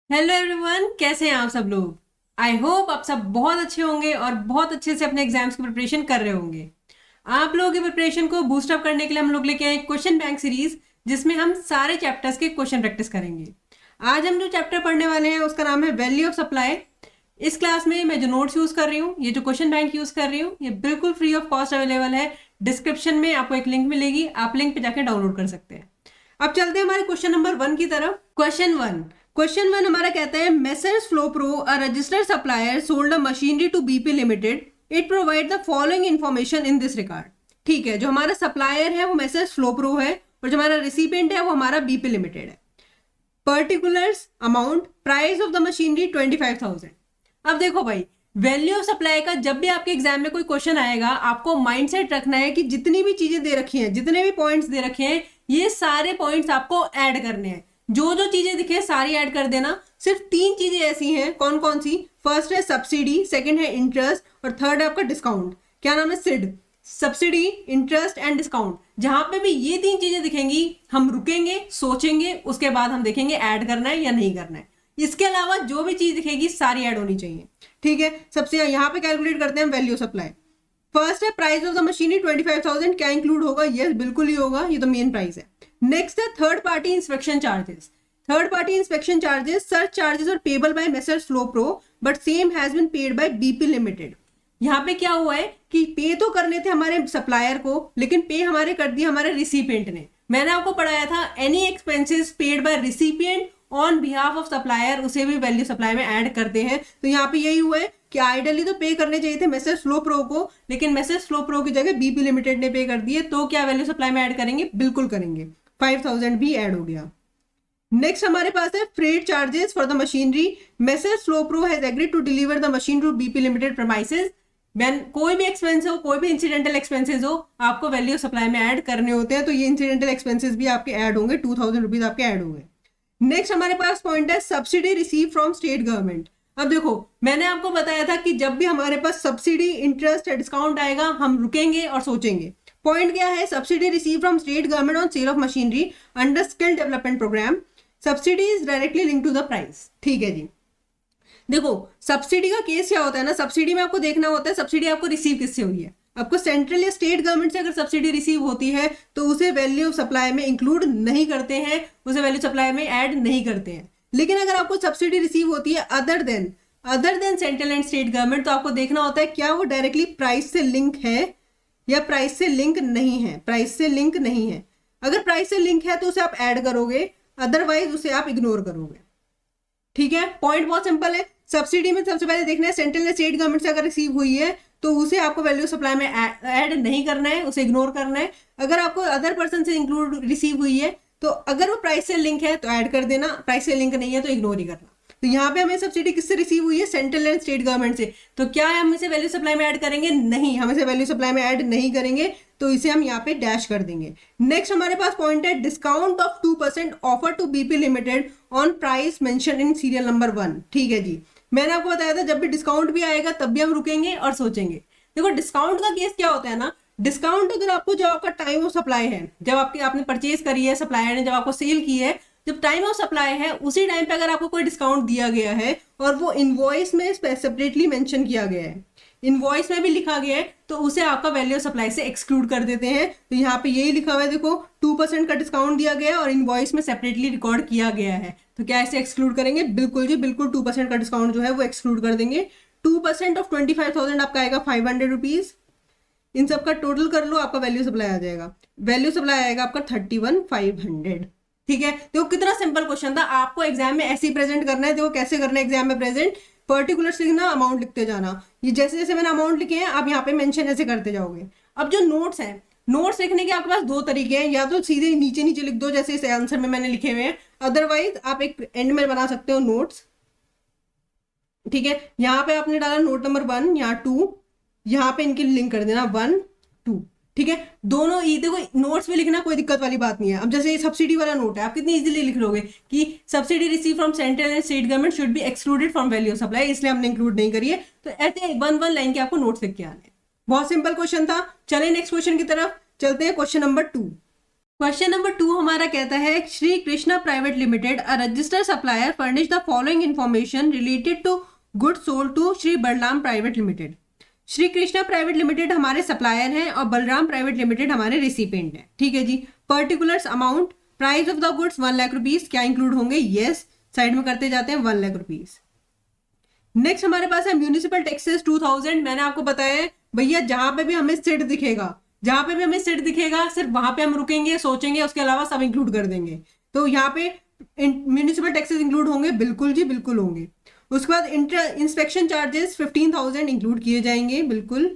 Hello everyone, कैसे हैं आप सब लोग। आई होप आप सब बहुत अच्छे होंगे और बहुत अच्छे से अपने एग्जाम्स की प्रिपरेशन कर रहे होंगे। आप लोगों की प्रिपरेशन को बूस्ट अप करने के लिए हम लोग लेके आए क्वेश्चन बैंक सीरीज, जिसमें हम सारे चैप्टर्स के क्वेश्चन प्रैक्टिस करेंगे। आज हम जो चैप्टर पढ़ने वाले हैं उसका नाम है वैल्यू ऑफ सप्लाई। इस क्लास में मैं जो नोट्स यूज कर रही हूँ, ये जो क्वेश्चन बैंक यूज कर रही हूँ, ये बिल्कुल फ्री ऑफ कॉस्ट अवेलेबल है। डिस्क्रिप्शन में आपको एक लिंक मिलेगी, आप लिंक पे जाकर डाउनलोड कर सकते हैं। अब चलते हैं हमारे क्वेश्चन नंबर 1 की तरफ। क्वेश्चन वन हमारा कहता है Messrs Flow Pro a registered supplier sold a machinery to BP limited, it provide the following information in this regard. ठीक है, जो हमारा सप्लायर है वो मेसर्स फ्लो प्रो है और जो हमारा रिसिपिएंट है वो हमारा बीपी लिमिटेड है। Particulars, amount, price of the machinery 25,000। अब देखो भाई, वैल्यू ऑफ सप्लाई का जब भी आपके एग्जाम में कोई क्वेश्चन आएगा, आपको माइंडसेट रखना है कि जितनी भी चीजें दे रखी हैं, जितने भी पॉइंट्स दे रखे हैं, ये सारे पॉइंट्स आपको ऐड करने हैं। जो जो चीजें दिखे सारी ऐड कर देना। सिर्फ 3 चीजें ऐसी हैं, कौन कौन सी? फर्स्ट है सब्सिडी, सेकंड है इंटरेस्ट और थर्ड है आपका डिस्काउंट। क्या नाम है? SID, subsidy, interest and discount. जहां पे भी ये 3 चीजें दिखेंगी, हम रुकेंगे, सोचेंगे, उसके बाद हम देखेंगे ऐड करना है या नहीं करना है। इसके अलावा जो भी चीज दिखेगी सारी ऐड होनी चाहिए। ठीक है, सबसे यहाँ पे कैलकुलेट करते हैं वैल्यू सप्लाई। फर्स्ट है प्राइस ऑफ द मशीनरी 25,000। क्या इंक्लूड होगा? यस, बिल्कुल ही होगा, ये तो मेन प्राइस है। नेक्स्ट है third party inspection charges. Third party inspection charges, सर्च charges are payable by Messrs Flow Pro but same has been paid by BP limited. यहाँ पे क्या हुआ है कि पे तो करने थे हमारे सप्लायर को, लेकिन पे हमारे कर दिया हमारे रिसिपिएंट ने। मैंने आपको पढ़ाया था any expenses paid by recipient on behalf of supplier, उसे भी वैल्यू सप्लाई में ऐड करते हैं। तो यहाँ पे यही हुआ है कि आइडियली तो पे करने चाहिए थे मेसर्स फ्लो प्रो को, लेकिन मेसर्स फ्लो प्रो की जगह बीपी लिमिटेड ने पे कर दिए। तो क्या वैल्यू सप्लाई में ऐड करेंगे? बिल्कुल करेंगे। 5,000 भी ऐड हो गया। नेक्स्ट हमारे पास है freight charges for the machinery. Messrs Flow Pro has agreed to deliver the machine to BP limited premises. कोई भी एक्सपेंस हो, कोई भी इंसिडेंटल एक्सपेंसेस हो, आपको वैल्यू सप्लाई में ऐड करने होते हैं। तो ये इंसिडेंटल एक्सपेंसेस भी आपके ऐड होंगे, 2,000 रुपीज आपके ऐड होंगे। नेक्स्ट हमारे पास पॉइंट है subsidy receive from state government. अब देखो, मैंने आपको बताया था कि जब भी हमारे पास सब्सिडी, इंटरेस्ट या डिस्काउंट आएगा, हम रुकेंगे और सोचेंगे। पॉइंट क्या है? Subsidy receive from state government on sale of machinery under skill development program. Subsidy is directly link to the price. ठीक है जी। देखो, सब्सिडी का केस क्या होता है ना, सब्सिडी में आपको देखना होता है सब्सिडी आपको रिसीव किससे हुई है। आपको सेंट्रल या स्टेट गवर्नमेंट से अगर सब्सिडी रिसीव होती है तो उसे वैल्यू ऑफ सप्लाई में इंक्लूड नहीं करते हैं, उसे वैल्यू सप्लाई में ऐड नहीं करते हैं। लेकिन अगर आपको सब्सिडी रिसीव होती है other than central and state government, तो आपको देखना होता है क्या वो डायरेक्टली प्राइस से लिंक है या प्राइस से लिंक नहीं है। प्राइस से लिंक नहीं है, अगर प्राइस से लिंक है तो उसे आप ऐड करोगे, अदरवाइज उसे आप इग्नोर करोगे। ठीक है, पॉइंट बहुत सिंपल है। सब्सिडी में सबसे पहले देखना है सेंट्रल या स्टेट गवर्नमेंट से अगर रिसीव हुई है तो उसे आपको वैल्यू सप्लाई में ऐड नहीं करना है, उसे इग्नोर करना है। अगर आपको अदर पर्सन से इंक्लूड रिसीव हुई है तो अगर वो प्राइस से लिंक है तो ऐड कर देना, प्राइस से लिंक नहीं है तो इग्नोर ही करना। तो यहाँ पे हमें सब्सिडी किससे रिसीव हुई है? सेंट्रल एंड स्टेट गवर्नमेंट से। तो क्या हम इसे वैल्यू सप्लाई में ऐड करेंगे? नहीं, हम इसे वैल्यू सप्लाई में ऐड नहीं करेंगे, तो इसे हम यहाँ पे डैश कर देंगे। नेक्स्ट हमारे पास पॉइंट है discount of 2% offer to BP limited on price mention in serial number 1। ठीक है जी, मैंने आपको बताया था जब भी डिस्काउंट भी आएगा तब भी हम रुकेंगे और सोचेंगे। देखो, डिस्काउंट का केस क्या होता है ना, डिस्काउंट अगर आपको जब आपका टाइम ऑफ सप्लाई है, जब आपने परचेज करी है, सप्लायर ने जब आपको सेल की है, जब टाइम ऑफ सप्लाई है उसी टाइम पे अगर आपको कोई डिस्काउंट दिया गया है और वो इनवॉइस में सेपरेटली मेंशन किया गया है, इनवॉइस में भी लिखा गया है, तो उसे आपका वैल्यू सप्लाई से एक्सक्लूड कर देते हैं। तो यहाँ पे यही लिखा हुआ है, देखो 2% का डिस्काउंट दिया गया है और इनवॉइस में सेपरेटली रिकॉर्ड किया गया है, तो क्या ऐसे एक्सक्लूड करेंगे? बिल्कुल जी, बिल्कुल 2% का डिस्काउंट जो है वो एक्सक्लूड कर देंगे। 2% ऑफ 25,000 आपका आएगा 500 रुपीज। इन सब का टोटल कर लो, आपका वैल्यू सप्लाई आ जाएगा। वैल्यू सप्लाई आएगा आपका 31,500। ठीक है, देखो कितना सिंपल क्वेश्चन था। आपको एग्जाम में ऐसे ही प्रेजेंट करना है। देखो कैसे करना है एग्जाम में प्रेजेंट, पर्टिकुलर्स लिखना, अमाउंट लिखते जाना। ये जैसे जैसे मैंने अमाउंट लिखे हैं आप यहाँ पे मेंशन ऐसे करते जाओगे। अब जो नोट्स हैं, नोट्स लिखने के आपके पास 2 तरीके हैं, या तो सीधे नीचे नीचे लिख दो जैसे इस आंसर में मैंने लिखे हुए हैं, अदरवाइज आप एक एंड में बना सकते हो नोट्स। ठीक है, यहाँ पे आपने डाला नोट नंबर 1, यहाँ 2, यहाँ पे इनकी लिंक कर देना 1 2। ठीक है, दोनों ही देखो, नोट्स में लिखना कोई दिक्कत वाली बात नहीं है। अब जैसे ये सब्सिडी वाला नोट है, आप कितनी इजीली लिख लोगे कि subsidy receive from central and state government should be excluded from value of supply, इसलिए हमने इंक्लूड नहीं करी है। तो ऐसे 1 लाइन के आपको नोट्स लिख के आने। बहुत सिंपल क्वेश्चन था। चले नेक्स्ट क्वेश्चन की तरफ चलते हैं, क्वेश्चन नंबर 2। क्वेश्चन नंबर 2 हमारा कहता है Shri Krishna private limited a registered supplier furnish the following information related to goods sold to Shri Balram private limited. Shri Krishna private limited हमारे सप्लायर हैं और बलराम प्राइवेट लिमिटेड हमारे रिसिपेंट हैं। ठीक है जी। Particulars amount, price of the goods 1 lakh rupees, क्या इंक्लूड होंगे? यस, साइड में करते जाते हैं 1 लाख रुपीज। नेक्स्ट हमारे पास है म्यूनिसिपल टैक्सेस 2000। मैंने आपको बताया है भैया जहां पे भी हमें सिट दिखेगा, जहां पे भी हमें सिट दिखेगा सिर्फ वहां पे हम रुकेंगे, सोचेंगे, उसके अलावा सब इंक्लूड कर देंगे। तो यहाँ पे म्यूनिसिपल टैक्सेस इंक्लूड होंगे, बिल्कुल जी बिल्कुल होंगे। उसके बाद इंस्पेक्शन चार्जेस 15,000 इंक्लूड किए जाएंगे, बिल्कुल।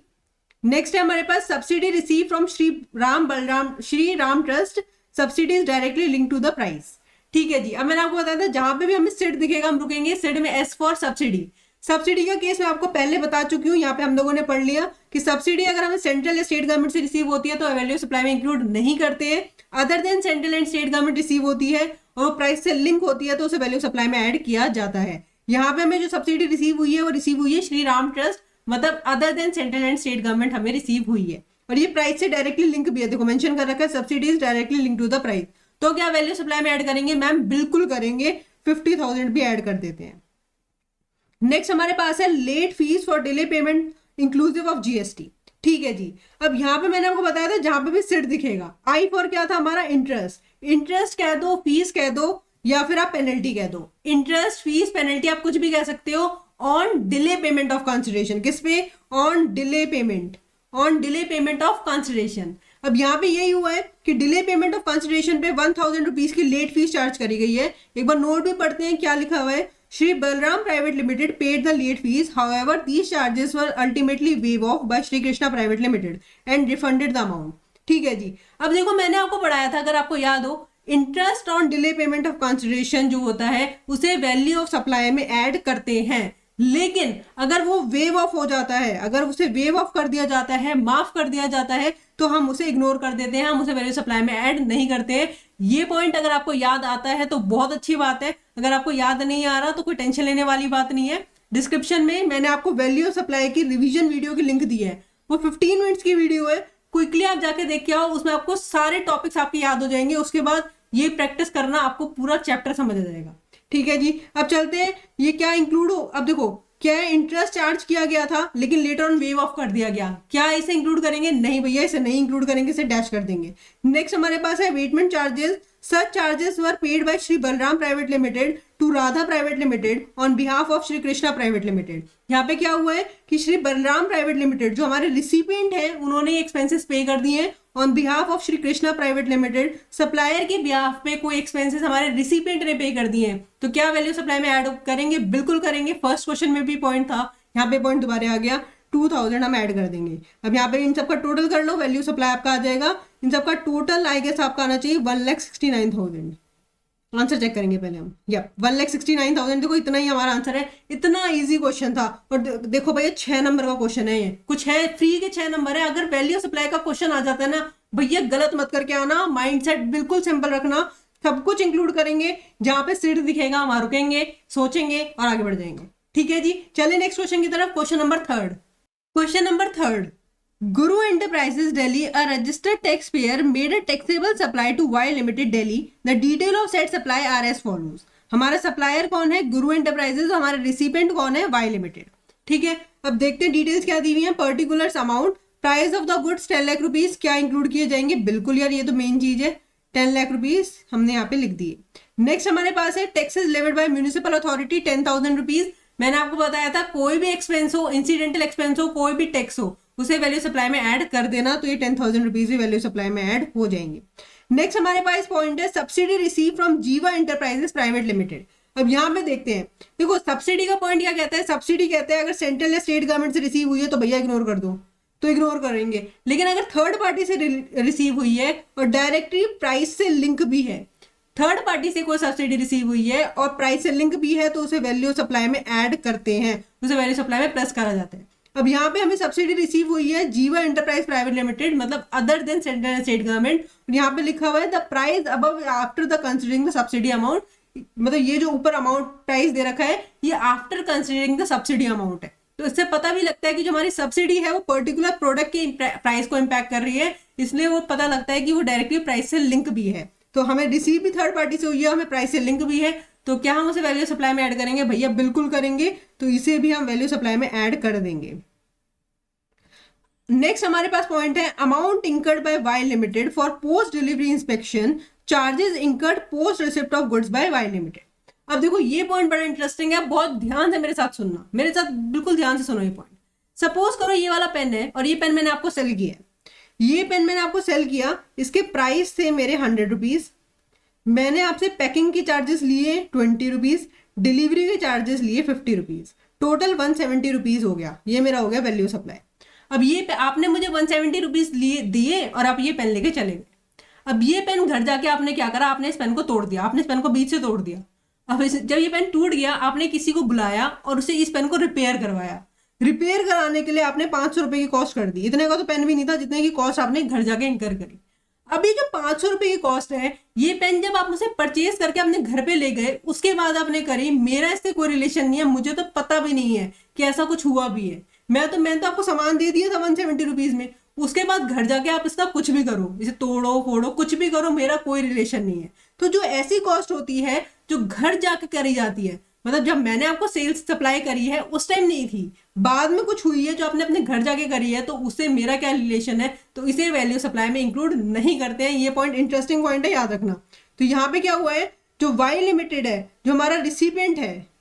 नेक्स्ट है हमारे पास subsidy receive from Shri Ram trust, subsidies directly link to the price. ठीक है जी। अब मैंने आपको बताया था जहां पे भी हमें सिट दिखेगा हम रुकेंगे। सिट में एस फॉर सब्सिडी। सब्सिडी का केस मैं आपको पहले बता चुकी हूँ, यहाँ पे हम लोगों ने पढ़ लिया कि सब्सिडी अगर हमें सेंट्रल या स्टेट गवर्नमेंट से रिसीव होती है तो वैल्यू सप्लाई में इंक्लूड नहीं करते हैं। Other than central and state government receive होती है और वो प्राइस से लिंक होती है तो उसे वैल्यू सप्लाई में ऐड किया जाता है। यहाँ पे हमें जो सब्सिडी रिसीव हुई है वो रिसीव हुई है श्री राम ट्रस्ट, मतलब other than central and state government हमें रिसीव हुई है और ये प्राइस से डायरेक्टली लिंक भी है। देखो मेंशन कर रखा है subsidies directly link to the price. तो क्या वैल्यू सप्लाई में ऐड करेंगे? मैम बिल्कुल करेंगे, 50,000 भी ऐड कर देते हैं। नेक्स्ट हमारे पास है late fees for delay payment inclusive of GST. ठीक है जी। अब यहाँ पे मैंने आपको बताया था जहां पे भी सिट दिखेगा, आई फॉर क्या था हमारा? इंटरेस्ट। इंटरेस्ट कह दो, फीस कह दो या फिर आप पेनल्टी कह दो। इंटरेस्ट, फीस, पेनल्टी आप कुछ भी कह सकते हो on delay payment of consideration. किस पे? On delay payment, on delay payment of consideration. अब यहाँ पे यही हुआ है कि डिले पेमेंट ऑफ कंसिडरेशन पे 1,000 रुपीज की लेट फीस चार्ज करी गई है। एक बार नोट भी पढ़ते हैं क्या लिखा हुआ है। Shri Balram private limited paid the late fees, however these charges were ultimately waive off by Shri Krishna private limited and refunded the amount. ठीक है जी। अब देखो मैंने आपको पढ़ाया था, अगर आपको याद हो, interest on delay payment of consideration जो होता है उसे वैल्यू ऑफ सप्लाई में ऐड करते हैं, लेकिन अगर वो वेव ऑफ हो जाता है, अगर उसे वेव ऑफ कर दिया जाता है, माफ कर दिया जाता है, तो हम उसे इग्नोर कर देते हैं, हम उसे वैल्यू सप्लाई में ऐड नहीं करते हैं। ये पॉइंट अगर आपको याद आता है तो बहुत अच्छी बात है, अगर आपको याद नहीं आ रहा तो कोई टेंशन लेने वाली बात नहीं है। डिस्क्रिप्शन में मैंने आपको वैल्यू ऑफ सप्लाई की रिवीजन वीडियो की लिंक दी है, वो 15 मिनट्स की वीडियो है, क्विकली आप जाके देख के आओ, उसमें आपको सारे टॉपिक्स आपके याद हो जाएंगे। उसके बाद ये प्रैक्टिस करना, आपको पूरा चैप्टर समझ आ जाएगा। ठीक है जी। अब चलते हैं ये क्या इंक्लूड हो। अब देखो क्या है, इंटरेस्ट चार्ज किया गया था लेकिन लेटर ऑन वेव ऑफ कर दिया गया, क्या इसे इंक्लूड करेंगे? नहीं भैया, इसे नहीं इंक्लूड करेंगे, इसे डैश कर देंगे। नेक्स्ट हमारे पास है वेटमेंट charges. Such charges were paid by Shri Balram private limited to Radha private limited on behalf of Shri Krishna private limited. यहाँ पे क्या हुआ है कि श्री बलराम प्राइवेट लिमिटेड जो हमारे रिसिपिएंट है उन्होंने एक्सपेंसेस पे कर दिए हैं on behalf of Shri Krishna private limited. Supplier के बिहाफ पे कोई एक्सपेंसेस हमारे रिसिपिएंट ने पे कर दिए हैं, तो क्या वैल्यू सप्लाई में ऐड करेंगे? बिल्कुल करेंगे। फर्स्ट क्वेश्चन में भी पॉइंट था, यहाँ पे पॉइंट दोबारा आ गया, 2,000 हम ऐड कर देंगे। अब यहाँ पे इन सबका टोटल कर लो, वैल्यू सप्लाई आपका आ जाएगा। इन सबका टोटल आई गेस आपका आना चाहिए 1,69,000। आंसर चेक करेंगे पहले हम। या 1,69,000, देखो इतना ही हमारा आंसर है। इतना इजी क्वेश्चन था। और देखो भैया 6 नंबर का क्वेश्चन है, ये कुछ है फ्री के 6 नंबर है। अगर वैल्यू सप्लाई का क्वेश्चन आ जाता है ना भैया, गलत मत करके आना, माइंडसेट बिल्कुल सिंपल रखना, सब कुछ इंक्लूड करेंगे, जहां पे सीट दिखेगा वहां रुकेंगे, सोचेंगे और आगे बढ़ जाएंगे। ठीक है जी। चलिए नेक्स्ट क्वेश्चन की तरफ। Question number 3। Question number 3, Guru Enterprises Delhi, a registered taxpayer, made a taxable supply to Y Limited Delhi. The detail of said supply are as follows. हमारा सप्लायर कौन है? गुरु एंटरप्राइजेज। हमारे रिसिपेंट कौन है? Y limited. ठीक है। अब देखते हैं डिटेल्स क्या दी हुई है। Particulars amount, price of the goods 10 lakh rupees, क्या इंक्लूड किए जाएंगे? बिल्कुल यार, ये तो मेन चीज है, 10 लाख रुपीज हमने यहाँ पे लिख दिए। नेक्स्ट हमारे पास है taxes levied by municipal authority 10,000 rupees. मैंने आपको बताया था कोई भी एक्सपेंस हो, इंसिडेंटल एक्सपेंस हो, कोई भी टैक्स हो, उसे वैल्यू सप्लाई में ऐड कर देना, तो ये 10,000 रुपीज भी वैल्यू सप्लाई में ऐड हो जाएंगे। नेक्स्ट हमारे पास पॉइंट है सब्सिडी रिसीव फ्रॉम जीवा एंटरप्राइजेस प्राइवेट लिमिटेड। अब यहाँ पे देखते हैं, देखो सब्सिडी का पॉइंट क्या कहता है? सब्सिडी कहता है अगर सेंट्रल या स्टेट गवर्नमेंट से रिसीव हुई है तो भैया इग्नोर कर दो, तो इग्नोर करेंगे। लेकिन अगर थर्ड पार्टी से रिसीव हुई है और डायरेक्टली प्राइस से लिंक भी है, थर्ड पार्टी से कोई सब्सिडी रिसीव हुई है और प्राइस से लिंक भी है, तो उसे वैल्यू सप्लाई में ऐड करते हैं, उसे वैल्यू सप्लाई में प्लस करा जाता है। अब यहाँ पे हमें सब्सिडी रिसीव हुई है जीवा एंटरप्राइज प्राइवेट लिमिटेड, मतलब other than central and state government. यहाँ पे लिखा हुआ है the price above after the considering the subsidy amount, मतलब ये जो ऊपर अमाउंट प्राइस दे रखा है ये after considering the subsidy amount है। तो तो इससे पता भी लगता है कि जो हमारी सब्सिडी है वो पर्टिकुलर प्रोडक्ट के प्राइस को इम्पैक्ट कर रही है, इसलिए वो पता लगता है कि वो डायरेक्टली प्राइस से लिंक भी है। तो हमें रिसीव भी थर्ड पार्टी से हुई है, हमें प्राइस से लिंक भी है, तो क्या हम उसे वैल्यू सप्लाई में ऐड करेंगे? भैया बिल्कुल करेंगे, तो इसे भी हम वैल्यू सप्लाई में ऐड कर देंगे। नेक्स्ट हमारे पास पॉइंट है amount incurred by Y limited for post delivery inspection, charges incurred post receipt of goods by Y limited. अब देखो ये पॉइंट बड़ा इंटरेस्टिंग है, बहुत ध्यान से मेरे साथ सुनना, मेरे साथ बिल्कुल ध्यान से सुनो ये पॉइंट। सपोज करो ये वाला पेन है और ये पेन मैंने आपको सेल किया, ये पेन मैंने आपको सेल किया, इसके प्राइस थे मेरे 100 रुपीज, मैंने आपसे पैकिंग के चार्जेस लिए 20 रुपीज, डिलीवरी के चार्जेस लिए 50 रुपीज, टोटल 170 रुपीज हो गया, ये मेरा हो गया वैल्यू सप्लाई। अब ये आपने मुझे 170 रुपीज दिए और आप ये पेन लेके चले गए। अब ये पेन घर जाके आपने क्या करा? आपने इस पेन को तोड़ दिया, आपने इस पेन को बीच से तोड़ दिया। अब जब ये पेन टूट गया, आपने किसी को बुलाया और उसे इस पेन को रिपेयर करवाया। रिपेयर कराने के लिए आपने 500 रुपए की कॉस्ट कर दी, इतने का तो पेन भी नहीं था जितने की कॉस्ट आपने घर जाके इंकर करी। अब ये जो 500 रुपए की कॉस्ट है, ये पेन जब आप उसे परचेज करके अपने घर पे ले गए, उसके बाद आपने करी, मेरा इससे कोई रिलेशन नहीं है, मुझे तो पता भी नहीं है कि ऐसा कुछ हुआ भी है। मैंने तो आपको सामान दे दिया था 170 रुपीज में, उसके बाद घर जाके आप इसका कुछ भी करो, इसे तोड़ो फोड़ो कुछ भी करो, मेरा कोई रिलेशन नहीं है। तो जो ऐसी कॉस्ट होती है जो घर जाके करी जाती है, मतलब जब मैंने आपको सेल्स सप्लाई करी है उस टाइम नहीं थी, बाद में कुछ हुई है जो आपने अपने घर जाके करी है, तो उससे मेरा क्या रिलेशन है? तो इसे वैल्यू सप्लाई में इंक्लूड नहीं करते हैं। ये पॉइंट इंटरेस्टिंग पॉइंट है, याद रखना। तो यहाँ पे क्या हुआ है, जो वाई लिमिटेड है, जो हमारा रिसिपेंट है,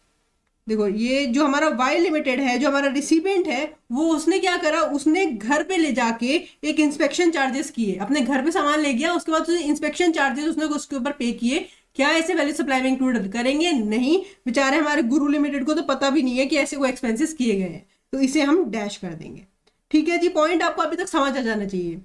देखो ये जो हमारा वाई लिमिटेड है, जो हमारा रिसिपेंट है, वो उसने क्या करा, उसने घर पे ले जाके एक इंस्पेक्शन चार्जेस किए, अपने घर पे सामान ले गया, उसके बाद इंस्पेक्शन चार्जेस उसने उसके ऊपर पे किए। क्या ऐसे वैल्यू सप्लाई में इंक्लूड करेंगे? नहीं, बेचारे हमारे गुरु लिमिटेड को तो पता भी नहीं है कि ऐसे कोई एक्सपेंसेस किए गए हैं, तो इसे हम डैश कर देंगे। ठीक है जी, पॉइंट आपको अभी तक समझ आ जाना चाहिए।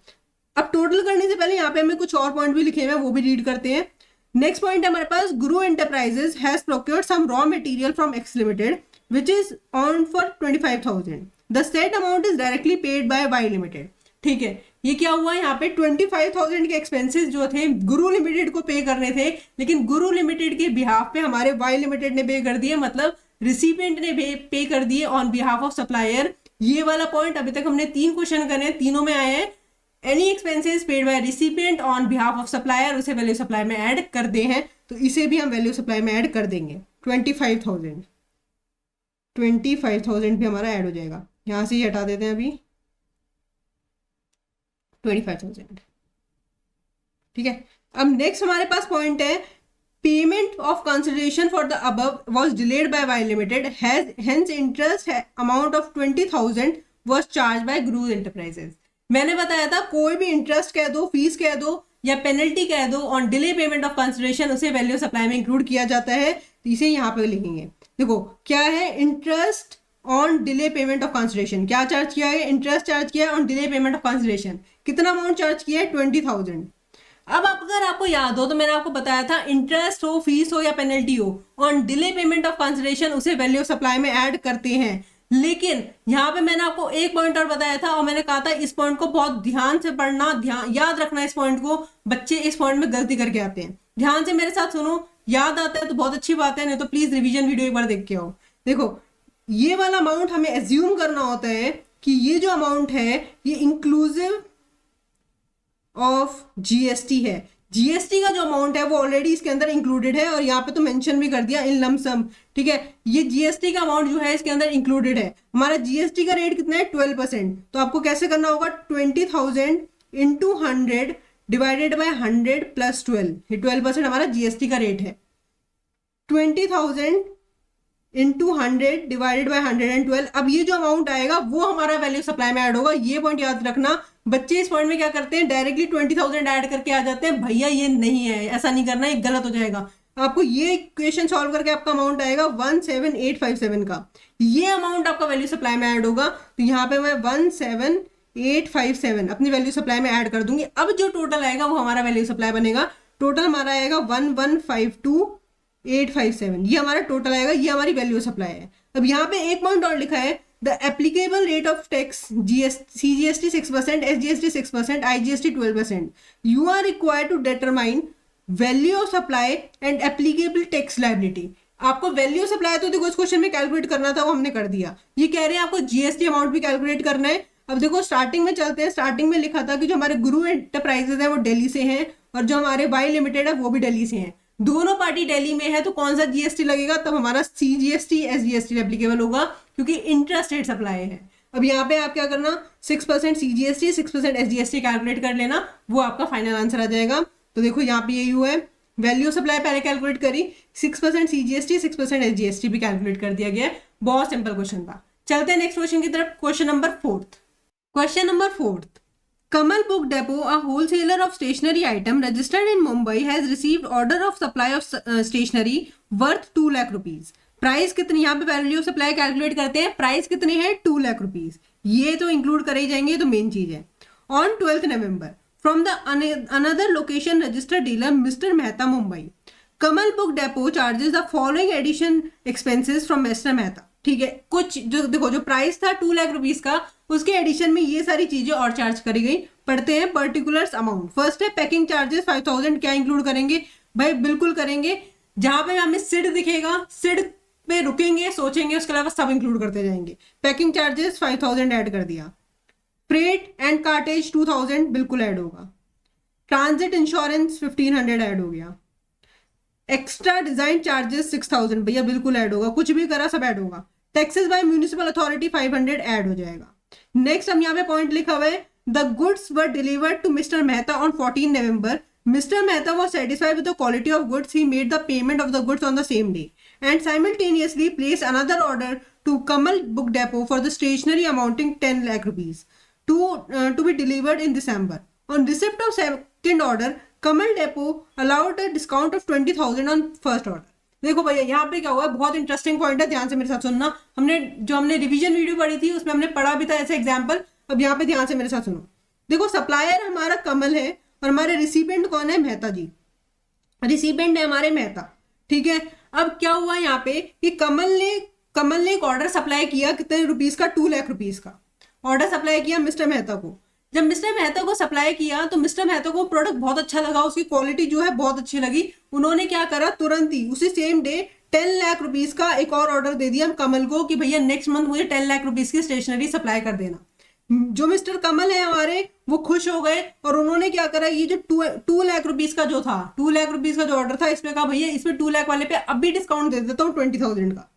अब टोटल करने से पहले यहाँ पे हमें कुछ और पॉइंट भी लिखे हुए हैं, वो भी रीड करते हैं। नेक्स्ट पॉइंट है हमारे पास, Guru enterprises has procured some raw material from X limited which is on for 25,000, the said amount is directly paid by Y limited. ठीक है, ये क्या हुआ यहाँ पे 25,000 के एक्सपेंसेस जो थे गुरु लिमिटेड को पे करने थे, लेकिन गुरु लिमिटेड के बिहाफ पे हमारे वाई लिमिटेड ने पे कर दिए, मतलब रिसिपेंट ने पे कर दिए ऑन बिहाफ ऑफ सप्लायर। ये वाला पॉइंट अभी तक हमने 3 क्वेश्चन करे, तीनों में आए हैं any expenses paid bye recipient on behalf of supplier, उसे वैल्यू सप्लाई में ऐड कर दे हैं, तो इसे भी हम वैल्यू सप्लाई में ऐड कर देंगे। 25,000 भी हमारा ऐड हो जाएगा, यहां से ही हटा देते हैं अभी 25,000। ठीक है, अब नेक्स्ट हमारे पास पॉइंट है, payment of consideration for the above was delayed by Y limited, has hence interest amount of 20,000 was charge by Guru enterprises. मैंने बताया था कोई भी इंटरेस्ट कह दो, फीस कह दो या पेनल्टी कह दो on delay payment of consideration, उसे वैल्यू सप्लाई में इंक्लूड किया जाता है, तो इसे यहाँ पे लिखेंगे। देखो क्या है, interest on delay payment of consideration, क्या चार्ज किया है? इंटरेस्ट चार्ज किया है on delay payment of consideration. कितना अमाउंट चार्ज किया है? 20,000। अब अगर आपको याद हो तो मैंने आपको बताया था, इंटरेस्ट हो, फीस हो या पेनल्टी हो, on delay payment of consideration उसे वैल्यू सप्लाई में ऐड करते हैं। लेकिन यहाँ पे मैंने आपको एक पॉइंट और बताया था और मैंने कहा था इस पॉइंट को बहुत ध्यान से पढ़ना, याद रखना इस पॉइंट को, बच्चे इस पॉइंट में गलती करके आते हैं। ध्यान से मेरे साथ सुनो, याद आता है तो बहुत अच्छी बात है, नहीं तो प्लीज रिवीजन वीडियो एक बार देख के आओ। देखो ये वाला अमाउंट हमें एज्यूम करना होता है कि ये जो अमाउंट है ये इंक्लूसिव ऑफ जीएसटी है। जीएसटी का जो अमाउंट है वो ऑलरेडी इसके अंदर इंक्लूडेड है, और यहाँ पे तो मेंशन भी कर दिया इन लमसम। ठीक है, ये जीएसटी का अमाउंट जो है इसके अंदर इंक्लूडेड है। हमारा जीएसटी का रेट कितना है? 12%। तो आपको कैसे करना होगा? 20,000 इंटू 100 डिवाइडेड बाय 100 प्लस 12, ये 12% हमारा जीएसटी का रेट है। 20,000 इंटू 100 डिवाइडेड बाय 112। अब ये जो अमाउंट आएगा वो हमारा वैल्यू सप्लाई में ऐड होगा, ये पॉइंट याद रखना। बच्चे इस पॉइंट में क्या करते हैं, डायरेक्टली 20,000 ऐड करके आ जाते हैं। भैया ये नहीं है, ऐसा नहीं करना, ये गलत हो जाएगा। आपको ये इक्वेशन सॉल्व करके आपका अमाउंट आएगा 17857 का, ये अमाउंट आपका वैल्यू सप्लाई में ऐड होगा। तो यहाँ पे मैं 17857 अपनी वैल्यू सप्लाई में ऐड कर दूंगी। अब जो टोटल आएगा वो हमारा वैल्यू सप्लाई बनेगा। टोटल हमारा आएगा 1152,857, ये हमारा टोटल आएगा, ये हमारी वैल्यू सप्लाई है। अब यहाँ पे एक पॉइंट और लिखा है, the applicable rate of tax CGST 6%, SGST 6%, IGST 12%. You are required to determine value of supply and applicable tax liability. आपको वैल्यू सप्लाई तो देखो इस क्वेश्चन में कैलकुलेट करना था, वो हमने कर दिया। ये कह रहे हैं आपको जीएसटी अमाउंट भी कैलकुलेट करना है। अब देखो स्टार्टिंग में चलते हैं। स्टार्टिंग में लिखा था कि जो हमारे गुरु एंटरप्राइजेज है वो दिल्ली से हैं और जो हमारे वाई लिमिटेड है वो भी दिल्ली से हैं। दोनों पार्टी दिल्ली में है, तो कौन सा जीएसटी लगेगा? तब हमारा सीजीएसटी एसजीएसटी एप्लीकेबल होगा, क्योंकि इंट्रा स्टेट सप्लाई है। अब यहाँ पे आप क्या करना, 6% सीजीएसटी 6% एसजीएसटी कैलकुलेट कर लेना, वो आपका फाइनल आंसर आ जाएगा। तो देखो यहाँ पे यही हुआ है, वैल्यू सप्लाई पहले कैलकुलेट करी, 6% सीजीएसटी 6% एसजीएसटी भी कैलकुलेट कर दिया गया है। बहुत सिंपल क्वेश्चन था। चलते हैं नेक्स्ट क्वेश्चन की तरफ। Question number 4। Question number 4, Kamal Book Depot, a wholesaler of stationery item registered in Mumbai, has received order of supply of stationery worth 2 lakh rupees. Price कितनी, यहाँ पे वैल्यू सप्लाई कैलकुलेट करते हैं, प्राइस कितने हैं? 2 lakh rupees. ये तो include करे ही जाएंगे, तो मेन चीज है। On 12th November from the another location registered dealer mister Mehta Mumbai, Kamal book depot charges the following addition expenses from mister Mehta. ठीक है, कुछ जो देखो जो प्राइस था 2 लाख रुपीज का, उसके एडिशन में ये सारी चीजें और चार्ज करी गई। पढ़ते हैं पर्टिकुलर्स अमाउंट। फर्स्ट है पैकिंग चार्जेस 5000। क्या इंक्लूड करेंगे भाई? बिल्कुल करेंगे। जहां पे हमें सिड दिखेगा, सिड पे रुकेंगे, सोचेंगे, उसके अलावा सब इंक्लूड करते जाएंगे। पैकिंग चार्जेस 5000 ऐड कर दिया। फ्रेट एंड कार्टेज 2000 बिल्कुल ऐड होगा। ट्रांजिट इंश्योरेंस 1500 ऐड हो गया। एक्स्ट्रा डिजाइन चार्जेस 6000 भैया बिल्कुल ऐड होगा, कुछ भी करा सब ऐड होगा। Taxes by municipal authority 500 add हो जाएगा। नेक्स्ट हम यहाँ पे पॉइंट लिखा हुआ है, the goods were delivered to mister Mehta on 14 November. Mr. Mehta was satisfied with the quality of goods. He made the payment of the goods on the same day and simultaneously placed another order to Kamal Book Depot for the stationery amounting 10 lakh rupees to be delivered in December. On receipt of second order, Kamal Depot allowed a discount of 20,000 on first order. देखो भैया यहाँ पे क्या हुआ है, बहुत interesting point है, ध्यान से मेरे साथ सुनना। हमने रिवीजन वीडियो पढ़ी थी, उसमें हमने पढ़ा भी था ऐसे एग्जाम्पल। अब यहाँ पे ध्यान से मेरे साथ सुनो। देखो सप्लायर हमारा कमल है और हमारे रिसिपेंट कौन है? मेहता जी। रिसिपेंट है हमारे मेहता। ठीक है, अब क्या हुआ यहाँ पे कि कमल ने एक ऑर्डर सप्लाई किया, कितने रुपीस का? 2 लाख रुपीस का ऑर्डर सप्लाई किया मिस्टर मेहता को। जब मिस्टर मेहता को सप्लाई किया तो मिस्टर मेहता को प्रोडक्ट बहुत अच्छा लगा, उसकी क्वालिटी जो है बहुत अच्छी लगी। उन्होंने क्या करा, तुरंत ही उसी सेम डे 10 लाख रुपीस का एक और ऑर्डर दे दिया कमल को कि भैया नेक्स्ट मंथ मुझे 10 लाख रुपीस की स्टेशनरी सप्लाई कर देना। जो मिस्टर कमल है हमारे, वो खुश हो गए और उन्होंने क्या करा, ये जो 2 लाख रुपीस का जो था, 2 लाख रुपीस का जो ऑर्डर था, इसमें कहा भैया इसमें 2 लाख वाले पे अभी डिस्काउंट दे देता हूँ 20,000 का।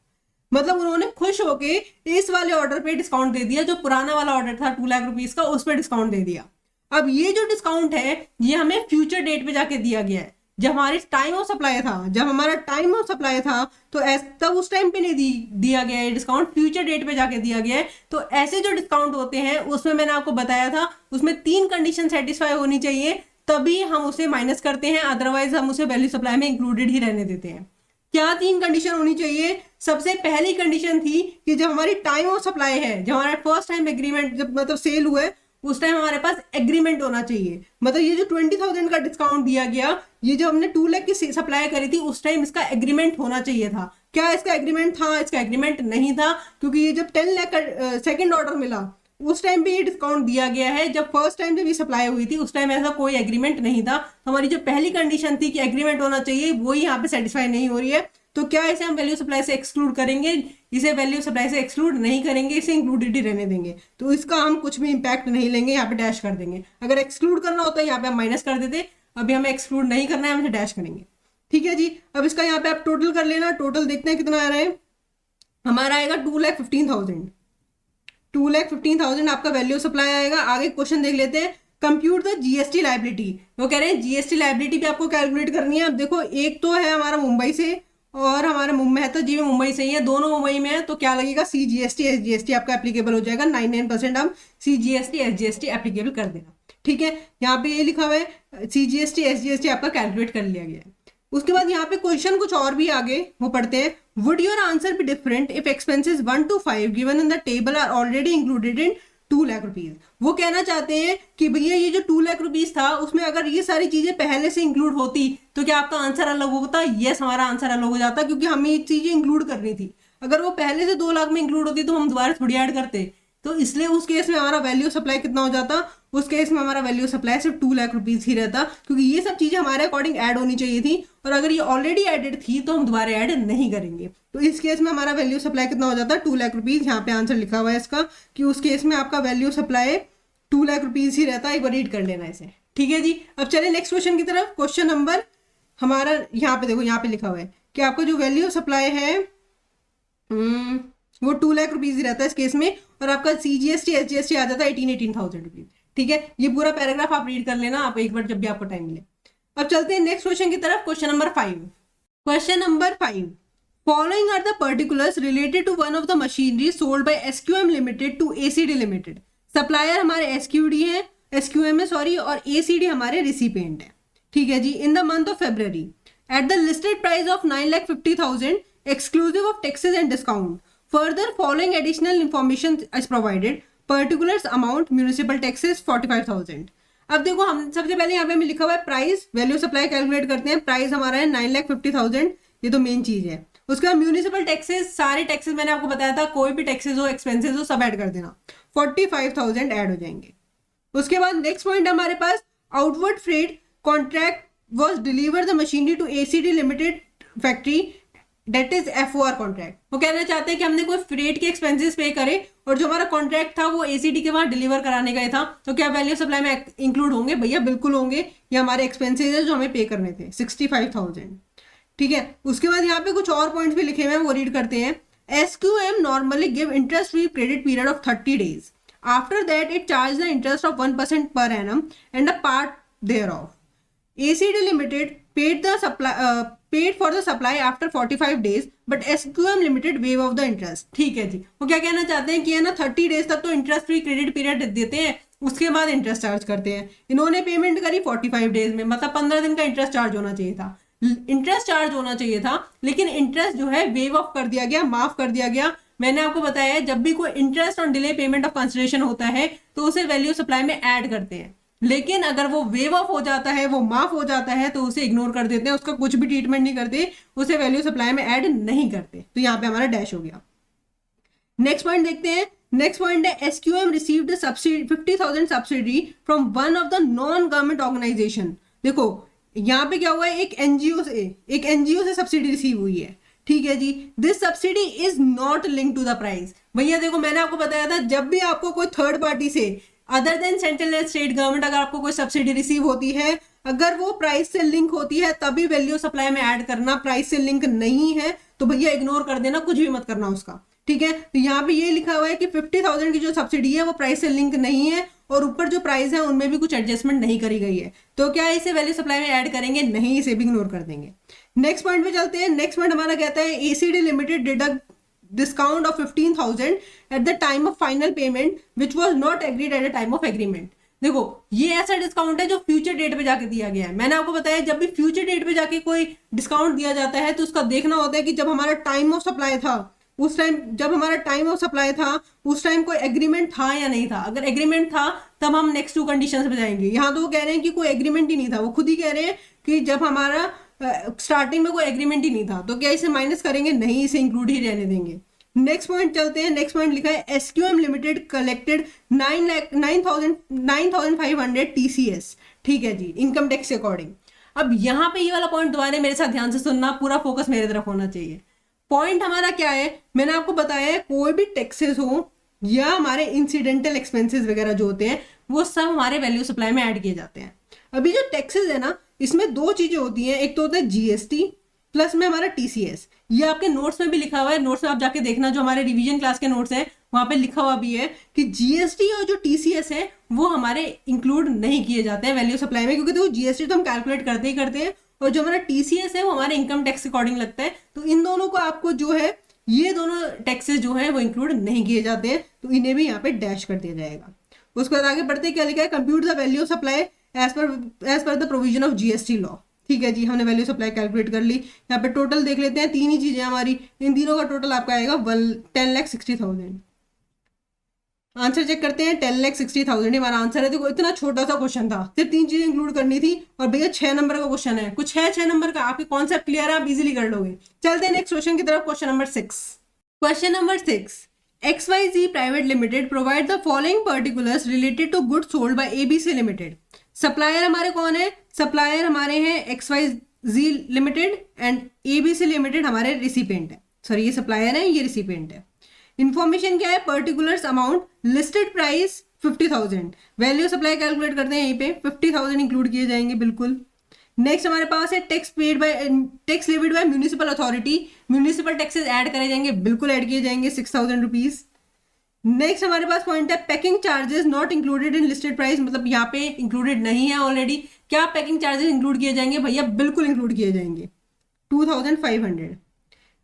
मतलब उन्होंने खुश होके इस वाले ऑर्डर पे डिस्काउंट दे दिया, जो पुराना वाला ऑर्डर था 2 लाख रुपीस का, उस पर डिस्काउंट दे दिया। अब ये जो डिस्काउंट है ये हमें फ्यूचर डेट पे जाके दिया गया है। जब हमारे टाइम ऑफ सप्लाई था, जब हमारा टाइम ऑफ सप्लाई था तो तब उस टाइम पे नहीं दिया गया है डिस्काउंट, फ्यूचर डेट पे जाके दिया गया है। तो ऐसे जो डिस्काउंट होते हैं उसमें मैंने आपको बताया था, उसमें 3 कंडीशन सेटिस्फाई होनी चाहिए, तभी हम उसे माइनस करते हैं, अदरवाइज हम उसे वैल्यू सप्लाई में इंक्लूडेड ही रहने देते हैं। क्या 3 कंडीशन होनी चाहिए? सबसे पहली कंडीशन थी कि जब हमारी टाइम ऑफ सप्लाई है, जब हमारा फर्स्ट टाइम एग्रीमेंट, जब मतलब सेल हुआ है, उस टाइम हमारे पास एग्रीमेंट होना चाहिए। मतलब ये जो 20,000 का डिस्काउंट दिया गया, ये जो हमने 2 लाख की सप्लाई करी थी, उस टाइम इसका एग्रीमेंट होना चाहिए था। क्या इसका एग्रीमेंट था? इसका एग्रीमेंट नहीं था, क्योंकि ये जब 10 लाख का सेकेंड ऑर्डर मिला उस टाइम पे ये डिस्काउंट दिया गया है। जब फर्स्ट टाइम जब ये सप्लाई हुई थी उस टाइम ऐसा कोई एग्रीमेंट नहीं था। हमारी जो पहली कंडीशन थी कि एग्रीमेंट होना चाहिए, वो ही यहाँ पे सेटिस्फाई नहीं हो रही है। तो क्या इसे हम वैल्यू सप्लाई से एक्सक्लूड करेंगे? इसे वैल्यू सप्लाई से एक्सक्लूड नहीं करेंगे, इसे इंक्लूडेड ही रहने देंगे। तो इसका हम कुछ भी इंपैक्ट नहीं लेंगे, यहाँ पे डैश कर देंगे। अगर एक्सक्लूड करना होता है यहाँ पे हम माइनस कर देते, अभी हमें एक्सक्लूड नहीं करना है, हम इसे डैश करेंगे। ठीक है जी, अब इसका यहाँ पे आप टोटल कर लेना। टोटल देखते हैं कितना आ रहा है, हमारा आएगा 2,15,000। 2,15,000 आपका वैल्यू सप्लाई आएगा। आगे क्वेश्चन देख लेते हैं, कंप्यूट द जीएसटी लाइबिलिटी। वो कह रहे हैं जीएसटी लाइबिलिटी भी आपको कैलकुलेट करनी है। अब देखो एक तो है हमारा मुंबई से और हमारे मेहता जी में मुंबई से ही है, दोनों मुंबई में है, तो क्या लगेगा, सीजीएसटी एसजीएसटी आपका एप्लीकेबल हो जाएगा। 99% हम सीजीएसटी एसजीएसटी एप्लीकेबल कर देना। ठीक है, यहाँ पे ये लिखा हुआ है सीजीएसटी एसजीएसटी आपका कैलकुलेट कर लिया गया है। उसके बाद यहाँ पे क्वेश्चन कुछ और भी आगे वो पढ़ते हैं, would your answer be different if expenses 1 to 5 given in the table are already included in 2 lakh rupees. वो कहना चाहते हैं कि भैया ये जो 2 लाख रुपीज था, उसमें अगर ये सारी चीजें पहले से इंक्लूड होती तो क्या आपका आंसर अलग होता? यस, हमारा आंसर अलग हो जाता, क्योंकि हमें ये चीजें इंक्लूड करनी थी। अगर वो पहले से 2 लाख में इंक्लूड होती तो हम दोबारा थोड़ी ऐड करते। तो इसलिए उस केस में हमारा वैल्यू सप्लाई कितना हो जाता, उस केस में हमारा वैल्यू सप्लाई सिर्फ 2 लाख रुपीज ही रहता, क्योंकि ये सब चीजें हमारे अकॉर्डिंग ऐड होनी चाहिए थी, और अगर ये ऑलरेडी एडेड थी तो हम दोबारा ऐड नहीं करेंगे। तो इस केस में हमारा वैल्यू सप्लाई कितना हो जाता है, 2 लाख रुपीज। यहाँ पे आंसर लिखा हुआ है इसका कि उस केस में आपका वैल्यू सप्लाई 2 लाख रुपीज ही रहता है। एक बार रीड कर लेना इसे, ठीक है जी। अब चले नेक्स्ट क्वेश्चन की तरफ। क्वेश्चन नंबर हमारा यहाँ पे देखो, यहाँ पे लिखा हुआ है कि आपका जो वैल्यू सप्लाई है वो 2 लाख रुपीज ही रहता है इस केस में, और आपका CGST SGST आ जाता है 18,000 रुपीज, ठीक है। ये पूरा पैराग्राफ आप रीड कर लेना आप एक बार जब भी आपको टाइम मिले। अब चलते हैं नेक्स्ट क्वेश्चन की तरफ। Question number 5। Question number 5, following are the particulars related to one of the machinery sold by SQM limited to ACD limited. Supplier हमारे SQM है सॉरी, और ACD हमारे रिसिपिएंट है, ठीक है जी। In the month of February at the listed price of 9,50,000 exclusive of taxes and discount. Further, following additional information is provided. Particulars amount municipal taxes 45,000। अब देखो, हम सबसे पहले यहाँ पे हमें लिखा हुआ है प्राइस, वैल्यू सप्लाई कैलकुलेट करते हैं। प्राइस हमारा है 9,50,000, ये तो मेन चीज है। उसके बाद म्यूनिसिपल टैक्सेस, सारे टैक्सेस मैंने आपको बताया था, कोई भी टैक्सेस हो, एक्सपेंसेस हो, सब ऐड कर देना, 45,000 ऐड हो जाएंगे। उसके बाद नेक्स्ट पॉइंट हमारे पास, outward freight contract was deliver the machinery to ACD limited factory, date is FOR contract. वो कहना चाहते हैं कि हमने कोई फ्रेट के एक्सपेंसेस पे करे और जो हमारा कॉन्ट्रैक्ट था वो ACD के वहां डिलीवर कराने का ही था, तो क्या वैल्यू सप्लाई में इंक्लूड होंगे? भैया बिल्कुल होंगे, ये हमारे एक्सपेंसेस है जो हमें पे करने थे, 65,000, ठीक है। उसके बाद यहाँ पे कुछ और पॉइंट्स भी लिखे हुए हैं, वो रीड करते हैं। SQM normally give interest free credit period of 30 days। After that it charge the interest of 1% per annum and a part thereof. ACD limited paid for the supply after 45 days but SQM limited waive of the interest। ठीक है जी, वो क्या कहना चाहते हैं कि है ना 30 days तक तो इंटरेस्ट फ्री क्रेडिट पीरियड देते हैं, उसके बाद इंटरेस्ट चार्ज करते हैं। इन्होंने पेमेंट करी 45 डेज में, मतलब 15 दिन का इंटरेस्ट चार्ज होना चाहिए था, लेकिन इंटरेस्ट जो है वेव ऑफ कर दिया गया, माफ कर दिया गया। मैंने आपको बताया है जब भी कोई interest on delay payment of consideration होता है तो उसे वैल्यू सप्लाई में ऐड करते हैं, लेकिन अगर वो वेव ऑफ हो जाता है, वो माफ हो जाता है, तो उसे इग्नोर कर देते हैं, उसका कुछ भी ट्रीटमेंट नहीं करते, उसे वैल्यू सप्लाई में ऐड नहीं करते। तो यहाँ पे हमारा डैश हो गया। नेक्स्ट पॉइंट देखते हैं। नेक्स्ट पॉइंट है SQM received subsidy 50,000 subsidy from one of the non government organisation. देखो यहाँ पे क्या हुआ है, एक एनजीओ से सब्सिडी रिसीव हुई है, ठीक है जी। This subsidy is not link to the price. भैया देखो, मैंने आपको बताया था जब भी आपको कोई थर्ड पार्टी से other than central and state government अगर आपको कोई सब्सिडी रिसीव होती है, अगर वो प्राइस से लिंक होती है तभी वैल्यू सप्लाई में ऐड करना। प्राइस से लिंक नहीं है तो भैया इग्नोर कर देना, कुछ भी मत करना उसका, ठीक है। तो यहाँ पे ये लिखा हुआ है कि 50,000 की जो सब्सिडी है वो प्राइस से लिंक नहीं है, और ऊपर जो प्राइस है उनमें भी कुछ एडजस्टमेंट नहीं करी गई है, तो क्या इसे वैल्यू सप्लाई में ऐड करेंगे? नहीं, इसे भी इग्नोर कर देंगे। नेक्स्ट पॉइंट पे चलते हैं। नेक्स्ट पॉइंट हमारा कहता है ACD limited deduct discount of 15,000 at the time of final payment which was not agreed at the time of agreement। देखो ये ऐसा डिस्काउंट है जो फ्यूचर डेट पे जाके दिया गया है। मैंने आपको बताया जब भी फ्यूचर डेट पे जाके कोई डिस्काउंट दिया जाता है तो उसका देखना होता है कि जब हमारा टाइम ऑफ सप्लाई था उस टाइम कोई एग्रीमेंट था या नहीं था। अगर एग्रीमेंट था तब हम नेक्स्ट 2 कंडीशंस पे जाएंगे। यहाँ तो वो कह रहे हैं कि कोई एग्रीमेंट ही नहीं था, वो खुद ही कह रहे हैं कि जब हमारा स्टार्टिंग में कोई एग्रीमेंट ही नहीं था, तो क्या इसे माइनस करेंगे? नहीं, इसे इंक्लूड ही रहने देंगे। नेक्स्ट पॉइंट चलते हैं। नेक्स्ट पॉइंट लिखा है SQM लिमिटेड कलेक्टेड 9,500 TCS, ठीक है जी, इनकम टैक्स के अकॉर्डिंग। अब यहाँ पे ये वाला पॉइंट दोबारा मेरे साथ ध्यान से सुनना, पूरा फोकस मेरे तरफ होना चाहिए। पॉइंट हमारा क्या है, मैंने आपको बताया है कोई भी टैक्सेस हो या हमारे इंसिडेंटल एक्सपेंसेस वगैरह जो होते हैं वो सब हमारे वैल्यू सप्लाई में ऐड किए जाते हैं। अभी जो टैक्सेस है ना, इसमें 2 चीजें होती हैं, एक तो होता है GST प्लस में हमारा TCS। ये आपके नोट्स में भी लिखा हुआ है, नोट्स में आप जाके देखना, जो हमारे रिवीजन क्लास के नोट्स हैं वहां पे लिखा हुआ भी है कि GST और जो TCS है वो हमारे इंक्लूड नहीं किए जाते हैं वैल्यू सप्लाई में, क्योंकि देखो GST तो हम कैलकुलेट करते ही करते हैं और जो हमारा TCS है वो हमारे इनकम टैक्स अकॉर्डिंग लगता है। तो इन दोनों को आपको जो है, ये दोनों टैक्सेस जो है वो इंक्लूड नहीं किए जाते हैं, तो इन्हें भी यहाँ पे डैश कर दिया जाएगा। उसके बाद आगे बढ़ते क्या लिखा है, compute the value supply as per the provision of GST law. ठीक है जी, हमने वैल्यू सप्लाई कैलकुलेट कर ली। यहाँ पे टोटल देख लेते हैं, 3 ही चीजें हमारी, इन तीनों का टोटल आपका आएगा 10,60,000। आंसर चेक करते हैं, 10,60,000 हमारा आंसर है। देखो इतना छोटा सा क्वेश्चन था, सिर्फ 3 चीजें इंक्लूड करनी थी, और भैया 6 नंबर का क्वेश्चन है, कुछ है 6 नंबर का, आपके कॉन्सेप्ट क्लियर है, आप इजीली कर लोगे। चलते हैं नेक्स्ट क्वेश्चन की तरफ। Question number 6। Question number 6, XYZ Private Limited provide the following particulars related to goods sold by ABC Limited. Supplier हमारे कौन है? सप्लायर हमारे हैं XYZ Limited and ABC Limited हमारे रिसिपेंट है. सॉरी, ये सप्लायर है, ये रिसिपेंट है. इंफॉर्मेशन क्या है? Particulars amount, listed price 50,000. Value supply calculate करते हैं, यहीं पे 50,000 इंक्लूड किए जाएंगे बिल्कुल. नेक्स्ट हमारे पास है tax levied by municipal authority. Municipal taxes add करे जाएंगे, बिल्कुल ऐड किए जाएंगे 6,000 रुपीज. नेक्स्ट हमारे पास पॉइंट है packing charges not included in listed price, मतलब यहाँ पे इंक्लूडेड नहीं है ऑलरेडी. क्या पैकिंग चार्जेस इंक्लूड किए जाएंगे? भैया बिल्कुल इंक्लूड किए जाएंगे, 2,500.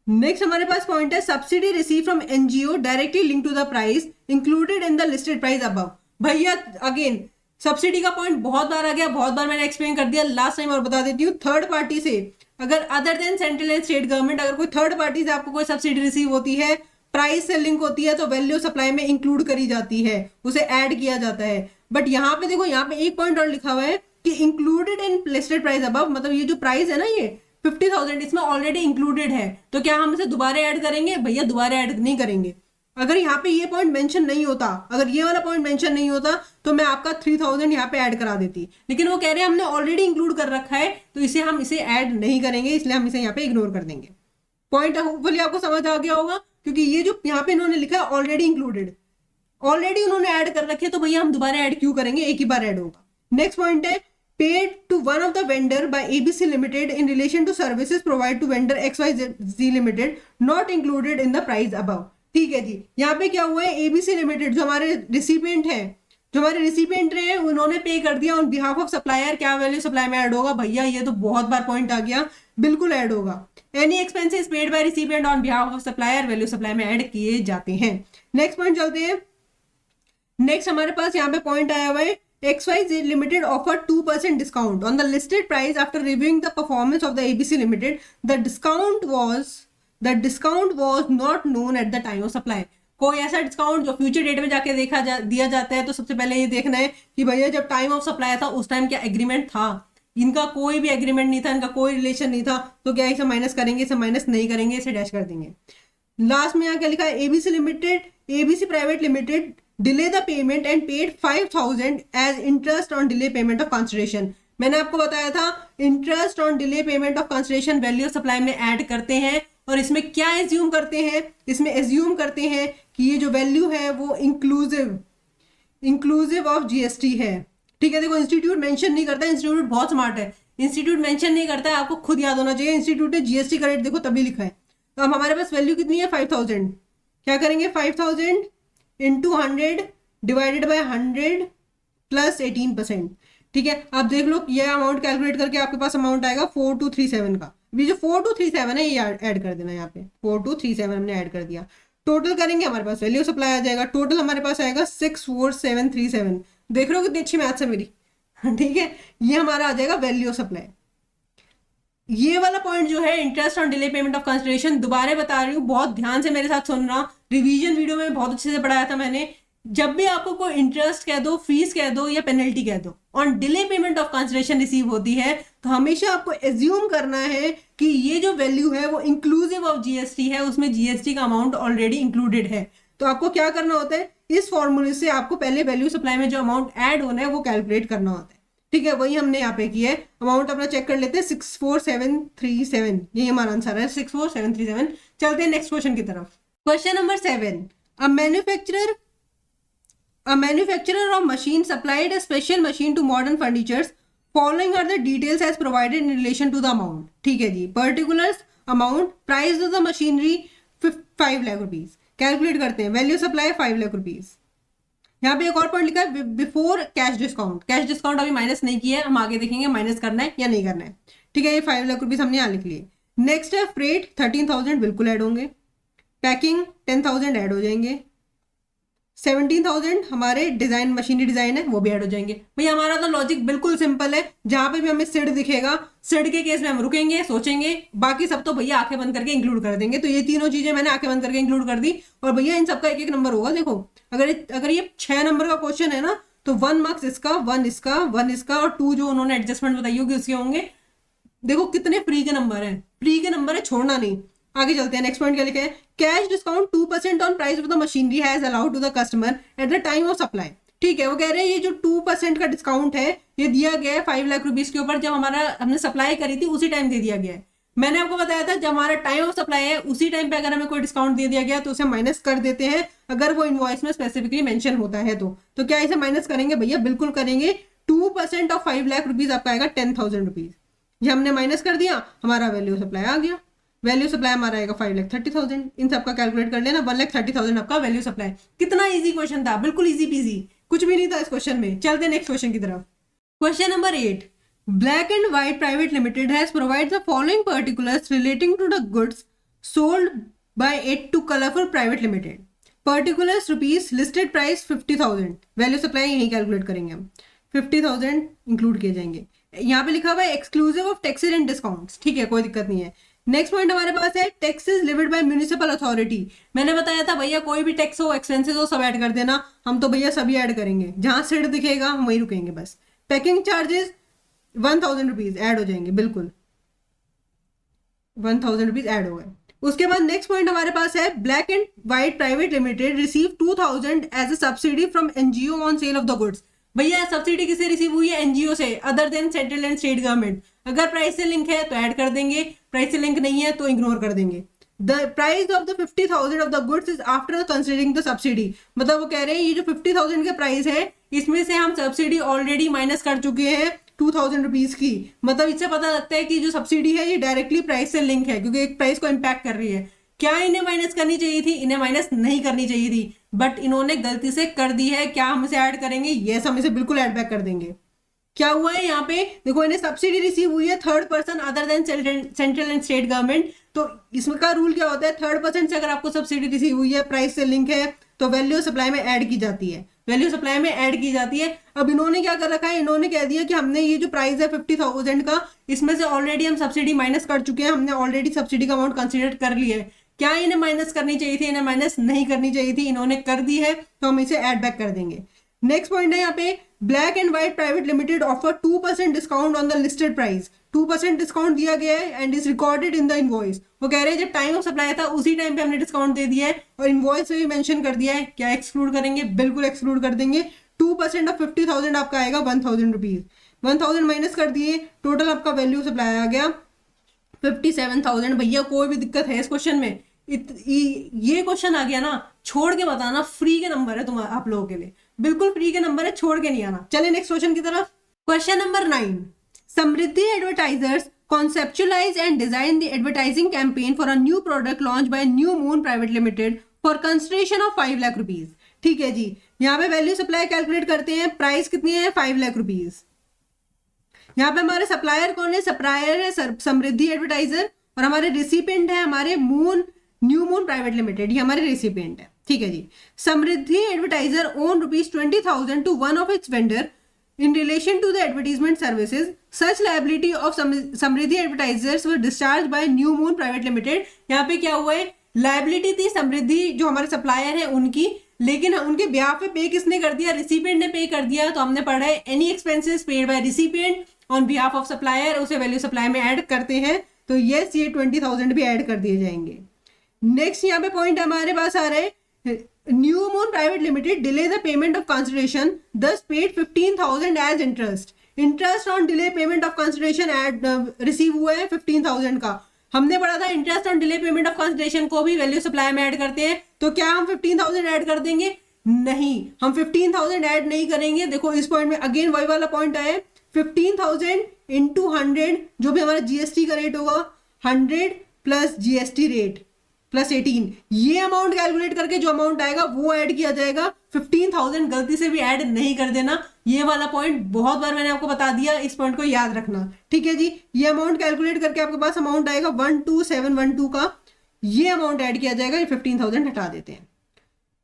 नेक्स्ट हमारे पास पॉइंट है subsidy receive from NGO directly link to the price included in the listed price above. भैया अगेन सब्सिडी का पॉइंट बहुत बार आ गया, बहुत बार मैंने एक्सप्लेन कर दिया, लास्ट टाइम और बता देती हूँ. थर्ड पार्टी से, अगर other than central and state government, अगर कोई थर्ड पार्टी से आपको कोई सब्सिडी रिसीव होती है, प्राइस से लिंक होती है, तो वैल्यू सप्लाई में इंक्लूड करी जाती है, उसे ऐड किया जाता है. बट यहाँ पे देखो, यहाँ पे एक पॉइंट और लिखा हुआ है कि included in listed price above, मतलब ये जो प्राइस है ना, ये 50,000 इसमें ऑलरेडी इंक्लूडेड है. तो क्या हम इसे दोबारा ऐड करेंगे? भैया दोबारा ऐड नहीं करेंगे. अगर यहाँ पे ये पॉइंट मेंशन नहीं होता, अगर ये वाला पॉइंट मेंशन नहीं होता, तो मैं आपका 3,000 यहाँ पे ऐड करा देती. लेकिन वो कह रहे हैं हमने ऑलरेडी इंक्लूड कर रखा है, तो इसे हम इसे ऐड नहीं करेंगे, इसलिए हम इसे यहाँ पे इग्नोर कर देंगे. पॉइंट होपफुली आपको समझ आ गया होगा, क्योंकि ये जो यहाँ पे इन्होंने लिखा है ऑलरेडी इंक्लूडेड, ऑलरेडी उन्होंने ऐड कर रखे, तो भैया हम दोबारा ऐड क्यों करेंगे? एक ही बार ऐड होगा. नेक्स्ट पॉइंट है paid to one of the vendor by ABC Limited in relation to services provided to vendor XYZ Limited not included in the price above. ठीक है जी. यहाँ पे क्या हुआ है? ABC Limited जो हमारे रिसिपिएंट है, जो हमारे रिसिपिएंट रहे, उन्होंने पे कर दिया ऑन बिहाफ ऑफ सप्लायर. क्या वैल्यू सप्लाई में ऐड होगा? भैया ये तो बहुत बार पॉइंट आ गया, बिल्कुल ऐड होगा. Any expenses paid by recipient on behalf of supplier, value supply में ऐड किए जाते हैं. नेक्स्ट पॉइंट चलते हैं. नेक्स्ट हमारे पास यहाँ पे पॉइंट आया हुआ है XYZ Limited offered 2% discount on the listed price after reviewing the performance of the ABC Limited. The discount was not known at the time of supply. कोई ऐसा डिस्काउंट जो फ्यूचर डेट में जाके दिया जाता है, तो सबसे पहले ये देखना है कि भैया जब टाइम ऑफ सप्लाई था उस टाइम क्या एग्रीमेंट था. इनका कोई भी एग्रीमेंट नहीं था, इनका कोई रिलेशन नहीं था, तो क्या इसे माइनस करेंगे? इसे माइनस नहीं करेंगे, इसे डैश कर देंगे. लास्ट में यहाँ क्या लिखा है? ABC Private Limited delay the payment and paid 5,000 as interest on delay payment of consideration. मैंने आपको बताया था interest on delay payment of consideration value supply में ऐड करते हैं. और इसमें क्या एज्यूम करते हैं? इसमें एज्यूम करते हैं कि ये जो वैल्यू है वो इंक्लूसिव ऑफ जीएसटी है. ठीक है, देखो इंस्टीट्यूट मेंशन नहीं करता है, इंस्टीट्यूट बहुत स्मार्ट है, इंस्टीट्यूट मेंशन नहीं करता है, आपको खुद याद होना चाहिए. इंस्टीट्यूट ने जीएसटी का रेट देखो तभी लिखा है. तो अब हमारे पास वैल्यू कितनी है? 5,000. क्या करेंगे? 5,000 इंटू 100 डिवाइडेड बाय 100 प्लस 18%. ठीक है, आप देख लो, ये अमाउंट कैलकुलेट करके आपके पास अमाउंट आएगा 4237 का. ये जो 4237 है ये ऐड कर देना. यहाँ पे 4237 हमने ऐड कर दिया. टोटल करेंगे, हमारे पास वैल्यू सप्लाई आ जाएगा. टोटल हमारे पास आएगा 64737. देख रहे हो कितनी अच्छी मैथ्स है मेरी. ठीक है, ये हमारा आ जाएगा वैल्यू सप्लाई. ये वाला पॉइंट जो है interest on delay payment of consideration, दोबारा बता रही हूँ, बहुत ध्यान से मेरे साथ सुनना. रिवीजन वीडियो में बहुत अच्छे से पढ़ाया था मैंने. जब भी आपको कोई इंटरेस्ट कह दो, फीस कह दो या पेनल्टी कह दो, on delay payment of consideration receive होती है, तो हमेशा आपको एज्यूम करना है कि ये जो वैल्यू है वो इंक्लूसिव ऑफ जीएसटी है, उसमें जीएसटी का अमाउंट ऑलरेडी इंक्लूडेड है. तो आपको क्या करना होता है? इस फॉर्मूले से आपको पहले वैल्यू सप्लाई में जो अमाउंट ऐड होना है वो कैलकुलेट करना होता है. ठीक है, वही हमने यहाँ पे किया है. अमाउंट अपना चेक कर लेते हैं, 64737. यही हमारा आंसर है, 64737. चलते हैं नेक्स्ट क्वेश्चन की तरफ. Question number 7. A manufacturer of machine supplied a special machine to modern furnitures. Following are the details as provided in relation to the amount. ठीक है जी. Particulars, amount, price of the machinery 5 lakh rupees. Calculate करते हैं. Value supply 5 lakh rupees. यहाँ पे एक और point लिखा है before cash discount. Cash discount अभी माइनस नहीं किया है, हम आगे देखेंगे माइनस करना है या नहीं करना है. ठीक है, ये 5 लाख रुपीज हमने यहाँ लिख लिए. नेक्स्ट है फ्रेट 13,000 बिल्कुल ऐड होंगे. पैकिंग 10,000 ऐड हो जाएंगे. 17,000 हमारे डिजाइन, मशीनरी डिजाइन है, वो भी ऐड हो जाएंगे. भैया हमारा तो लॉजिक बिल्कुल सिंपल है. जहां पे भी हमें सिड दिखेगा, सिड के केस में हम रुकेंगे, सोचेंगे, बाकी सब तो भैया आंखें बंद करके इंक्लूड कर देंगे. तो ये तीनों चीजें मैंने आंखें बंद करके इंक्लूड कर दी. और भैया इन सबका एक एक नंबर होगा. देखो अगर ये 6 नंबर का क्वेश्चन है ना, तो 1 मार्क्स इसका, 1 इसका, 1 इसका और 2 जो उन्होंने एडजस्टमेंट बताई होगी उसके होंगे. देखो कितने फ्री के नंबर है, फ्री के नंबर है, छोड़ना नहीं. आगे चलते हैं, नेक्स्ट पॉइंट क्या लिखा है, cash discount 2% on price of the machinery has allowed to the customer at the time of supply. ठीक है, वो कह रहे हैं ये जो 2% का डिस्काउंट है ये दिया गया है 5 लाख रुपीज के ऊपर, जब हमने सप्लाई करी थी उसी टाइम दे दिया गया है। मैंने आपको बताया था जब हमारा टाइम ऑफ सप्लाई है उसी टाइम पे अगर हमें कोई डिस्काउंट दे दिया गया तो उसे माइनस कर देते हैं, अगर वो इनवॉइस में स्पेसिफिकली मेंशन होता है तो क्या इसे माइनस करेंगे भैया? बिल्कुल करेंगे। 2% ऑफ 5 लाख रुपीज आपका आएगा 10,000 रुपीज। ये हमने माइनस कर दिया, हमारा वैल्यू सप्लाई आ गया। वैल्यू सप्लाई हमारा आएगा 5,30,000। इन सबका कैलकुलेट कर लेना, 1,30,000 आपका वैल्यू सप्लाई। कितना इजी क्वेश्चन था, बिल्कुल इजी पीजी, कुछ भी नहीं था इस क्वेश्चन में। चलते नेक्स्ट क्वेश्चन की तरफ। Question number 8, Black and White Private Limited has provided the following particulars relating to the goods sold by it to Colorful Private Limited. Particulars rupees, listed price 50,000, value supply यही calculate करेंगे हम, 50,000 include किए जाएंगे। यहाँ पे लिखा हुआ है exclusive of taxes and discounts. ठीक है, कोई दिक्कत नहीं है। नेक्स्ट पॉइंट हमारे पास है taxes levied by municipal authority. मैंने बताया था भैया कोई भी टैक्स हो, एक्सपेंसेस हो, सब ऐड कर देना। हम तो भैया सभी ऐड करेंगे, जहां सिड दिखेगा हम वहीं रुकेंगे बस। पैकिंग चार्जेस 1,000 रुपीज ऐड हो जाएंगे, बिल्कुल 1,000 रुपीज ऐड हो गए। उसके बाद नेक्स्ट पॉइंट हमारे पास है black and white private limited receive 2,000 as a subsidy from NGO on sale of the goods. भैया सब्सिडी किसे रिसीव हुई है? एनजीओ से, other than central and state government. अगर प्राइस से लिंक है तो ऐड कर देंगे, प्राइस से लिंक नहीं है तो इग्नोर कर देंगे। The price of the 50,000 of the goods is after considering the subsidy. मतलब वो कह रहे हैं ये जो 50,000 का प्राइस है इसमें से हम सब्सिडी ऑलरेडी माइनस कर चुके हैं 2,000 रुपीज की। मतलब इससे पता लगता है कि जो सब्सिडी है ये डायरेक्टली प्राइस से लिंक है, क्योंकि एक प्राइस को इम्पैक्ट कर रही है। क्या इन्हें माइनस करनी चाहिए थी? इन्हें माइनस नहीं करनी चाहिए थी, बट इन्होंने गलती से कर दी है। क्या हम इसे ऐड करेंगे? यस, हम इसे बिल्कुल ऐड बैक कर देंगे। क्या हुआ है यहाँ पे देखो, इन्हें सब्सिडी रिसीव हुई है third person other than central and state government. तो इसका रूल क्या होता है, थर्ड पर्सन से अगर आपको सब्सिडी रिसीव हुई है, प्राइस से लिंक है, तो वैल्यू सप्लाई में ऐड की जाती है, वैल्यू सप्लाई में ऐड की जाती है। अब इन्होंने क्या कर रखा है, इन्होंने कह दिया कि हमने ये जो प्राइस है 50,000 का, इसमें से ऑलरेडी हम सब्सिडी माइनस कर चुके हैं, हमने ऑलरेडी सब्सिडी का अमाउंट कंसिडर कर लिया है। क्या इन्हें माइनस करनी चाहिए थी? इन्हें माइनस नहीं करनी चाहिए थी, इन्होंने कर दी है तो हम इसे ऐड बैक कर देंगे। नेक्स्ट पॉइंट है यहाँ पे black and white private limited offer 2% discount on the listed price. 2% discount दिया गया है and is recorded in the invoice. वो कह रहे हैं जब टाइम ऑफ सप्लाई था उसी टाइम पे हमने डिस्काउंट दे दिया है और इनवॉइस में भी मेंशन कर दिया है। क्या एक्सक्लूड करेंगे? बिल्कुल एक्सक्लूड कर देंगे। 2% ऑफ 50,000 आपका आएगा 1,000 रुपीज। 1,000 माइनस कर दिए, टोटल आपका वैल्यू सप्लाई आ गया 57,000। भैया कोई भी दिक्कत है इस क्वेश्चन में? ये क्वेश्चन आ गया ना, छोड़ के बताना, फ्री के नंबर है तुम्हारा, आप लोगों के लिए बिल्कुल फ्री के नंबर है, छोड़ के नहीं आना। चलिए नेक्स्ट क्वेश्चन की तरफ। Question number 9, Samriddhi advertisers conceptualize and design the advertising campaign for a new product launched by New Moon Private Limited for consideration of 5 lakh rupees. ठीक है जी, यहाँ पे वैल्यू सप्लाई कैलकुलेट करते हैं। प्राइस कितनी है? 5 लाख रुपीज। यहाँ पे हमारे सप्लायर कौन है? सप्लायर है समृद्धि एडवर्टाइजर और हमारे रिसिपिएंट है हमारे न्यू मून प्राइवेट लिमिटेड, ये हमारे रिसिपिएंट है। ठीक है जी। Samriddhi advertiser owe ₹20,000 to one of its vendor in relation to the advertisement services. Such liability of Samriddhi advertisers were discharged by New Moon Private Limited. यहाँ पे क्या हुआ है, लाइबिलिटी थी समृद्धि जो हमारे सप्लायर है उनकी, लेकिन उनके ब्याह पे पे किसने कर दिया? रिसिपिएंट ने पे कर दिया। तो हमने पढ़ा है any expenses paid by recipient on behalf of supplier, उसे वैल्यू सप्लाई में ऐड करते हैं। तो यस, ये 20,000 भी ऐड कर दिए जाएंगे। नेक्स्ट यहाँ पे पॉइंट हमारे पास आ रहे हैं, New Moon Private Limited delay the payment of consideration, thus paid 15,000 as interest. Interest on delay payment of consideration receive हुआ है 15,000 का। हमने पढ़ा था interest on delay payment of consideration को भी वैल्यू सप्लाई में ऐड करते हैं। तो क्या हम 15,000 ऐड कर देंगे? नहीं, हम 15,000 ऐड नहीं करेंगे। देखो इस पॉइंट में अगेन वही वाला पॉइंट आया, 15,000 इंटू 100 जो भी हमारा जीएसटी का रेट होगा, 100 प्लस जीएसटी रेट प्लस 18, ये अमाउंट कैलकुलेट करके जो अमाउंट आएगा वो ऐड किया जाएगा। 15,000 गलती से भी ऐड नहीं कर देना। ये वाला पॉइंट बहुत बार मैंने आपको बता दिया, इस पॉइंट को याद रखना। ठीक है जी, ये अमाउंट कैलकुलेट करके आपके पास अमाउंट आएगा 12,712 का, ये अमाउंट ऐड किया जाएगा। ये 15,000 हटा देते हैं।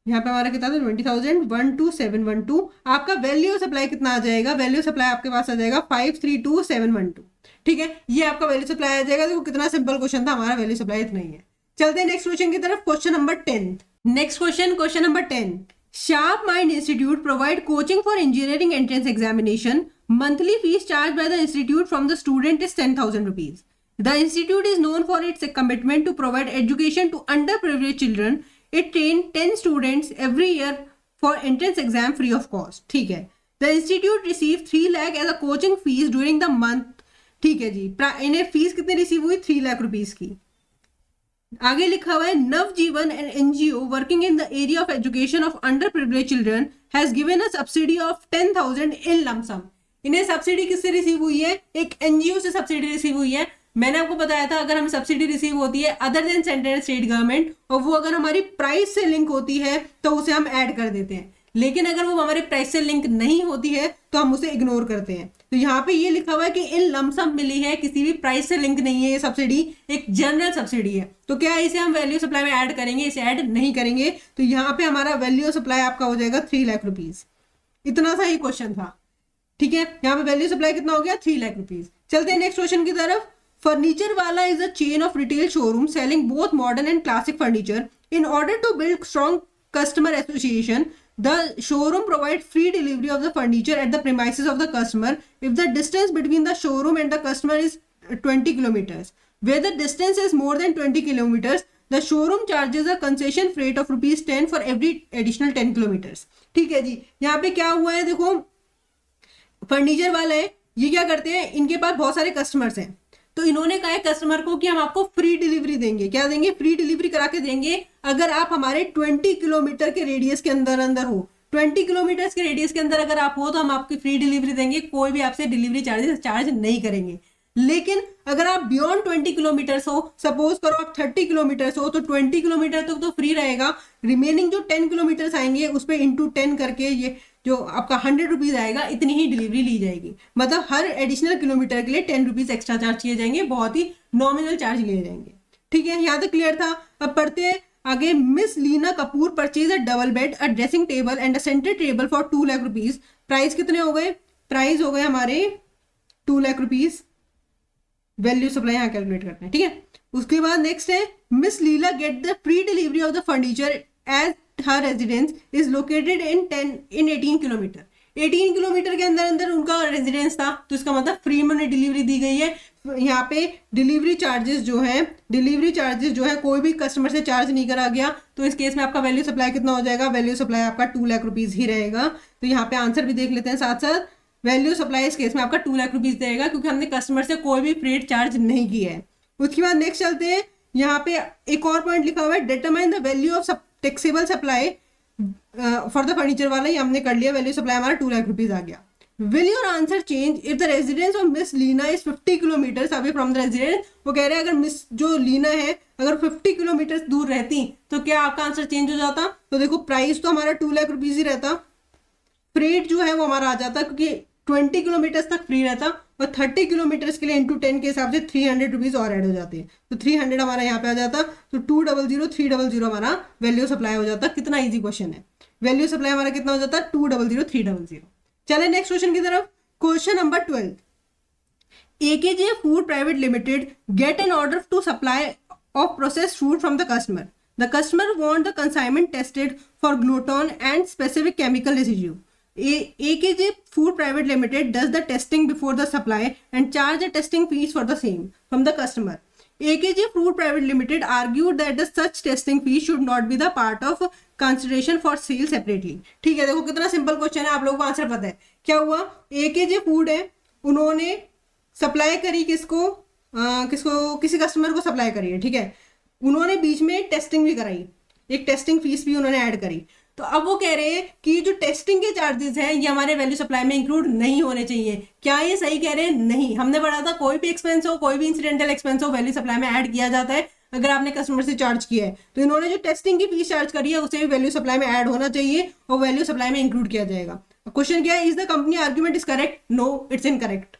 यहाँ पे हमारा कितना था? 20,000, 12,712। आपका वैल्यू सप्लाई कितना आ जाएगा? वैल्यू सप्लाई आपके पास आ जाएगा 532,712। ठीक है, ये आपका वैल्यू सप्लाई आ जाएगा। देखो कितना सिंपल क्वेश्चन था, हमारा वैल्यू सप्लाई इतना ही है। चलते हैं नेक्स्ट क्वेश्चन की तरफ। Question number 10। Next question number 10, sharp mind institute provide coaching for engineering entrance examination. Monthly fees charge by the institute from the student is 10,000 rupees. The institute is known for its commitment to provide education to underprivileged children. It trains 10 students every year for entrance exam free of cost. ठीक है. The institute received 3 lakh as a coaching fees during the month. ठीक है जी. इन्हें fees कितनी receive हुई? 3 lakh rupees की. आगे लिखा हुआ है Navjeevan an NGO working in the area of education of under privilege children has given a subsidy of 10,000 in lump sum. इन्हें सब्सिडी किससे रिसीव हुई है? एक एनजीओ से सब्सिडी रिसीव हुई है. मैंने आपको बताया था अगर हमें सब्सिडी रिसीव होती है other than central and state government और वो अगर हमारी प्राइस से लिंक होती है तो उसे हम ऐड कर देते हैं, लेकिन अगर वो हमारे प्राइस से लिंक नहीं होती है तो हम उसे इग्नोर करते हैं. तो यहाँ पे ये लिखा हुआ है कि इन लमसम मिली है, किसी भी प्राइस से लिंक नहीं है, ये सब्सिडी एक जनरल सब्सिडी है. तो क्या इसे हम वैल्यू सप्लाई में ऐड करेंगे? इसे ऐड नहीं करेंगे. तो यहाँ पे हमारा वैल्यू सप्लाई आपका हो जाएगा 3 लाख रुपीज. इतना सा ही क्वेश्चन था. ठीक है, यहाँ पे वैल्यू सप्लाई कितना हो गया? 3 लाख रुपीज. चलते हैं नेक्स्ट क्वेश्चन की तरफ. फर्नीचर वाला is a chain of retail showroom selling both modern and classic furniture. In order to build strong customer association the showroom provides free delivery of the furniture at the premises of the customer if the distance between the showroom and the customer is 20 kilometers. Where the distance is more than 20 kilometers, the showroom charges a concession freight of rupees 10 for every additional 10 kilometers. ठीक है जी. यहाँ पे क्या हुआ है देखो, furniture वाले ये क्या करते हैं, इनके पास बहुत सारे कस्टमर्स हैं तो इन्होंने कहा है कस्टमर को कि हम आपको फ्री डिलीवरी देंगे. क्या देंगे? फ्री डिलीवरी करा के देंगे अगर आप हमारे 20 किलोमीटर के रेडियस के अंदर हो. 20 किलोमीटर के रेडियस के अंदर अगर आप हो तो हम आपकी फ्री डिलीवरी देंगे, कोई भी आपसे डिलीवरी चार्जेस चार्ज नहीं करेंगे. लेकिन अगर आप बियॉन्ड 20 किलोमीटर्स हो, सपोज करो आप 30 किलोमीटर्स हो, तो 20 किलोमीटर तक तो फ्री रहेगा. रिमेनिंग जो 10 किलोमीटर्स आएंगे उस पर इंटू 10 करके ये जो आपका 100 रुपीज आएगा, इतनी ही डिलीवरी ली जाएगी. मतलब हर एडिशनल किलोमीटर के लिए 10 रुपीज एक्स्ट्रा चार्ज किए जाएंगे, बहुत ही नॉमिनल चार्ज लिए जाएंगे. ठीक है, यहाँ तक क्लियर था. अब पढ़ते हैं आगे. Miss Leena Kapoor purchase a double bed, a dressing table and a centre table for 2 lakh rupees. Price कितने हो गए? प्राइस हो गए हमारे 2 लाख रुपीज. वैल्यू सप्लाई यहाँ कैलकुलेट करते हैं. ठीक है, उसके बाद नेक्स्ट है miss Leela get the free delivery of the furniture as her residence is located in 18 kilometre. 18 kilometre के अंदर उनका रेजिडेंस था, तो इसका मतलब फ्री में उन्हें डिलीवरी दी गई है. यहाँ पे डिलीवरी चार्जेस जो है कोई भी कस्टमर से चार्ज नहीं करा गया. तो इस केस में आपका वैल्यू सप्लाई कितना हो जाएगा? वैल्यू सप्लाई आपका 2 लाख रुपीज ही रहेगा. तो यहाँ पे आंसर भी देख लेते हैं साथ साथ. वैल्यू सप्लाई इस केस में आपका 2 लाख रुपीज देगा क्योंकि हमने कस्टमर से कोई भी फ्रेट चार्ज नहीं किया है. उसके बाद नेक्स्ट चलते हैं. यहाँ पे एक और पॉइंट लिखा हुआ है determine the value of taxable supply for the furniture वाला. ये हमने कर लिया. वैल्यू सप्लाई हमारा 2 लाख रुपीज आ गया. Will your answer change if the residence of miss Leena is 50 kilometre away from the residence. वो कह रहे हैं अगर मिस जो लीना है अगर 50 किलोमीटर दूर रहती तो क्या आपका आंसर चेंज हो जाता? तो देखो प्राइस तो हमारा 2 लाख रुपीज ही रहता, फ्रेट जो है वो हमारा आ जाता क्योंकि 20 किलोमीटर तक फ्री रहता और 30 किलोमीटर के लिए इंटू 10 के हिसाब से 300 रुपीज और ऐड हो जाते हैं. तो 300 हमारा यहाँ पे आ जाता. तो 200 300 हमारा वैल्यू सप्लाई हो जाता. कितना इजी क्वेश्चन है. वैल्यू सप्लाई हमारा कितना हो जाता? 200 300. चले नेक्स्ट क्वेश्चन की तरफ. Question number 12. AKJ Food Private Limited get an order to supply of processed food from the customer. The customer want the consignment tested for gluten and specific chemical residue. AKJ Food Private Limited does the testing before the supply and charge the testing fees for the same from the customer. AKJ Food Private Limited argued that the such testing fee should not be the part of consideration for sale separately. ठीक है, देखो कितना simple question है, आप लोगों को answer पता है. क्या हुआ? AKJ फूड है, उन्होंने सप्लाई करी किसको किसी कस्टमर को सप्लाई करी है. ठीक है, उन्होंने बीच में टेस्टिंग भी कराई, एक टेस्टिंग फीस भी उन्होंने ऐड करी. तो अब वो कह रहे हैं कि जो टेस्टिंग के चार्जेस हैं ये हमारे वैल्यू सप्लाई में इंक्लूड नहीं होने चाहिए. क्या ये सही कह रहे हैं? नहीं. हमने पढ़ा था कोई भी एक्सपेंस हो, कोई भी इंसिडेंटल एक्सपेंस हो, वैल्यू सप्लाई में ऐड किया जाता है अगर आपने कस्टमर से चार्ज किया है. तो इन्होंने जो टेस्टिंग की फीस चार्ज करी है उसे भी वैल्यू सप्लाई में ऐड होना चाहिए और वैल्यू सप्लाई में इंक्लूड किया जाएगा. क्वेश्चन क्या है? Is the company argument is correct? No, it's incorrect,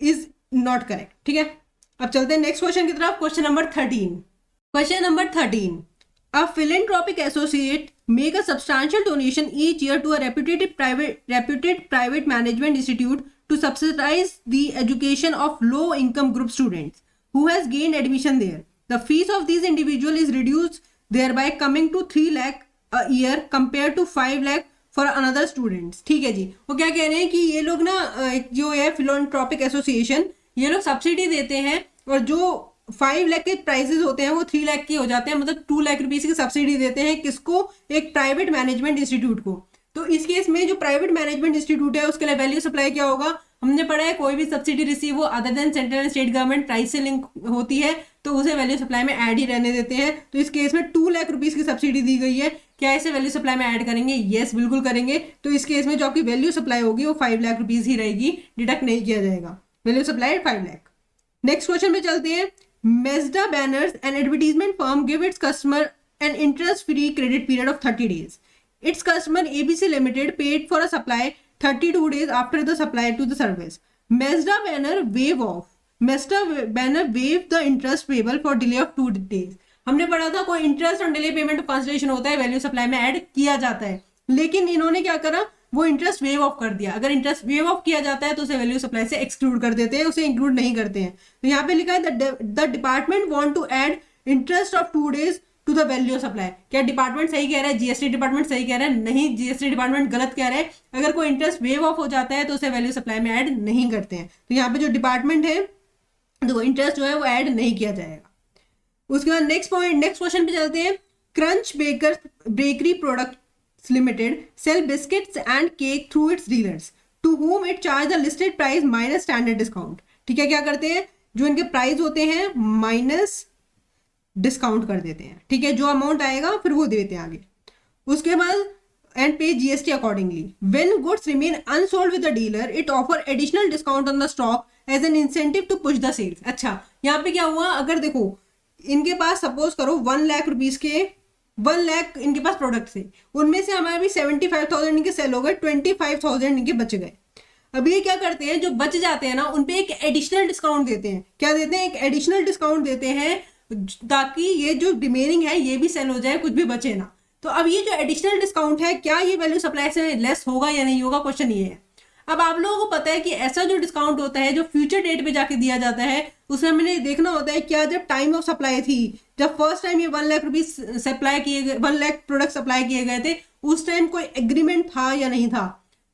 is not correct. ठीक है, अब चलते हैं नेक्स्ट क्वेश्चन की तरफ. Question number 13. Question number 13. A philanthropic associate make a substantial donation each year to a reputed private management institute to subsidize the education of low income group students who has gained admission there. The fees of these individual is reduced, thereby coming to 3 lakh a year compared to 5 lakh for another students. ठीक है जी, वो क्या कह रहे हैं कि ये लोग ना जो है फिलोन्ट्रोपिक एसोसिएशन, ये लोग सब्सिडी देते हैं और जो 5 लाख के प्राइजेस होते हैं वो 3 लाख के हो जाते हैं, मतलब 2 लाख रुपीज की सब्सिडी देते हैं किसको, एक प्राइवेट मैनेजमेंट इंस्टीट्यूट को। तो इस केस में जो प्राइवेट मैनेजमेंट इंस्टीट्यूट है उसके लिए वैल्यू सप्लाई क्या होगा, हमने पढ़ा है कोई भी सब्सिडी रिसीव हो other than central and state government price से लिंक होती है तो उसे वैल्यू सप्लाई में ऐड ही रहने देते हैं। तो इस केस में 2 लाख रुपीज की सब्सिडी दी गई है, क्या इसे वैल्यू सप्लाई में ऐड करेंगे, यस बिल्कुल करेंगे। तो इस केस में जो आपकी वैल्यू सप्लाई होगी वो 5 लाख रुपीज ही रहेगी, डिडक्ट नहीं किया जाएगा, value supply 5 lakh. Next question पे चलते हैं। Mazda banners and advertisement firm give its customer an interest-free credit period of 30 days. Its customer ABC Limited paid for a supply 32 days after the supply to the service. Mazda banner waive off. Mazda banner waive the interest payable for delay of 2 days. हमने पढ़ा था कोई interest on delay payment of consideration होता है, value supply में add किया जाता है, लेकिन इन्होंने क्या करा, वो इंटरेस्ट वेव ऑफ कर दिया। अगर इंटरेस्ट वेव ऑफ किया जाता है तो उसे वैल्यू सप्लाई से एक्सक्लूड कर देते हैं, उसे इंक्लूड नहीं करते हैं। तो यहाँ पे लिखा है the department want to add interest of 2 days to the value supply. क्या डिपार्टमेंट सही कह रहा है, जीएसटी डिपार्टमेंट सही कह रहा है? नहीं, जीएसटी डिपार्टमेंट गलत कह रहा है। अगर कोई इंटरेस्ट वेव ऑफ हो जाता है तो उसे वैल्यू सप्लाई में ऐड नहीं करते हैं। तो यहाँ पे जो डिपार्टमेंट है तो इंटरेस्ट जो है वो ऐड नहीं किया जाएगा। उसके बाद नेक्स्ट क्वेश्चन पे चलते हैं। Crunch bakery product Limited sell biscuits and cake through its dealers to whom it charge the listed price minus standard discount। ठीक है, क्या करते हैं, जो इनके प्राइस होते हैं माइनस डिस्काउंट कर देते हैं। ठीक है, जो अमाउंट आएगा फिर वो देते हैं आगे। उसके बाद and pay GST accordingly. When goods remain unsold with the dealer it offer additional discount on the stock as an incentive to push the sales. अच्छा, यहाँ पे क्या हुआ, अगर देखो इनके पास सपोज करो 1 लाख रुपीज के 1 लाख इनके पास प्रोडक्ट थे, उनमें से हमारे भी 75,000 इनके सेल हो गए, 25,000 इनके बच गए। अब ये क्या करते हैं, जो बच जाते हैं ना उन पे एक एडिशनल डिस्काउंट देते हैं। क्या देते हैं, एक एडिशनल डिस्काउंट देते हैं ताकि ये जो रिमेनिंग है ये भी सेल हो जाए, कुछ भी बचे ना। तो अब ये जो एडिशनल डिस्काउंट है क्या ये वैल्यू सप्लाई से लेस होगा या नहीं होगा, क्वेश्चन ये है। अब आप लोगों को पता है कि ऐसा जो डिस्काउंट होता है जो फ्यूचर डेट पे जाके दिया जाता है उसमें हमें देखना होता है क्या जब टाइम ऑफ सप्लाई थी, जब फर्स्ट टाइम ये 1 लाख रुपीज सप्लाई किए गए, 1 लाख प्रोडक्ट सप्लाई किए गए थे, उस टाइम कोई एग्रीमेंट था या नहीं था।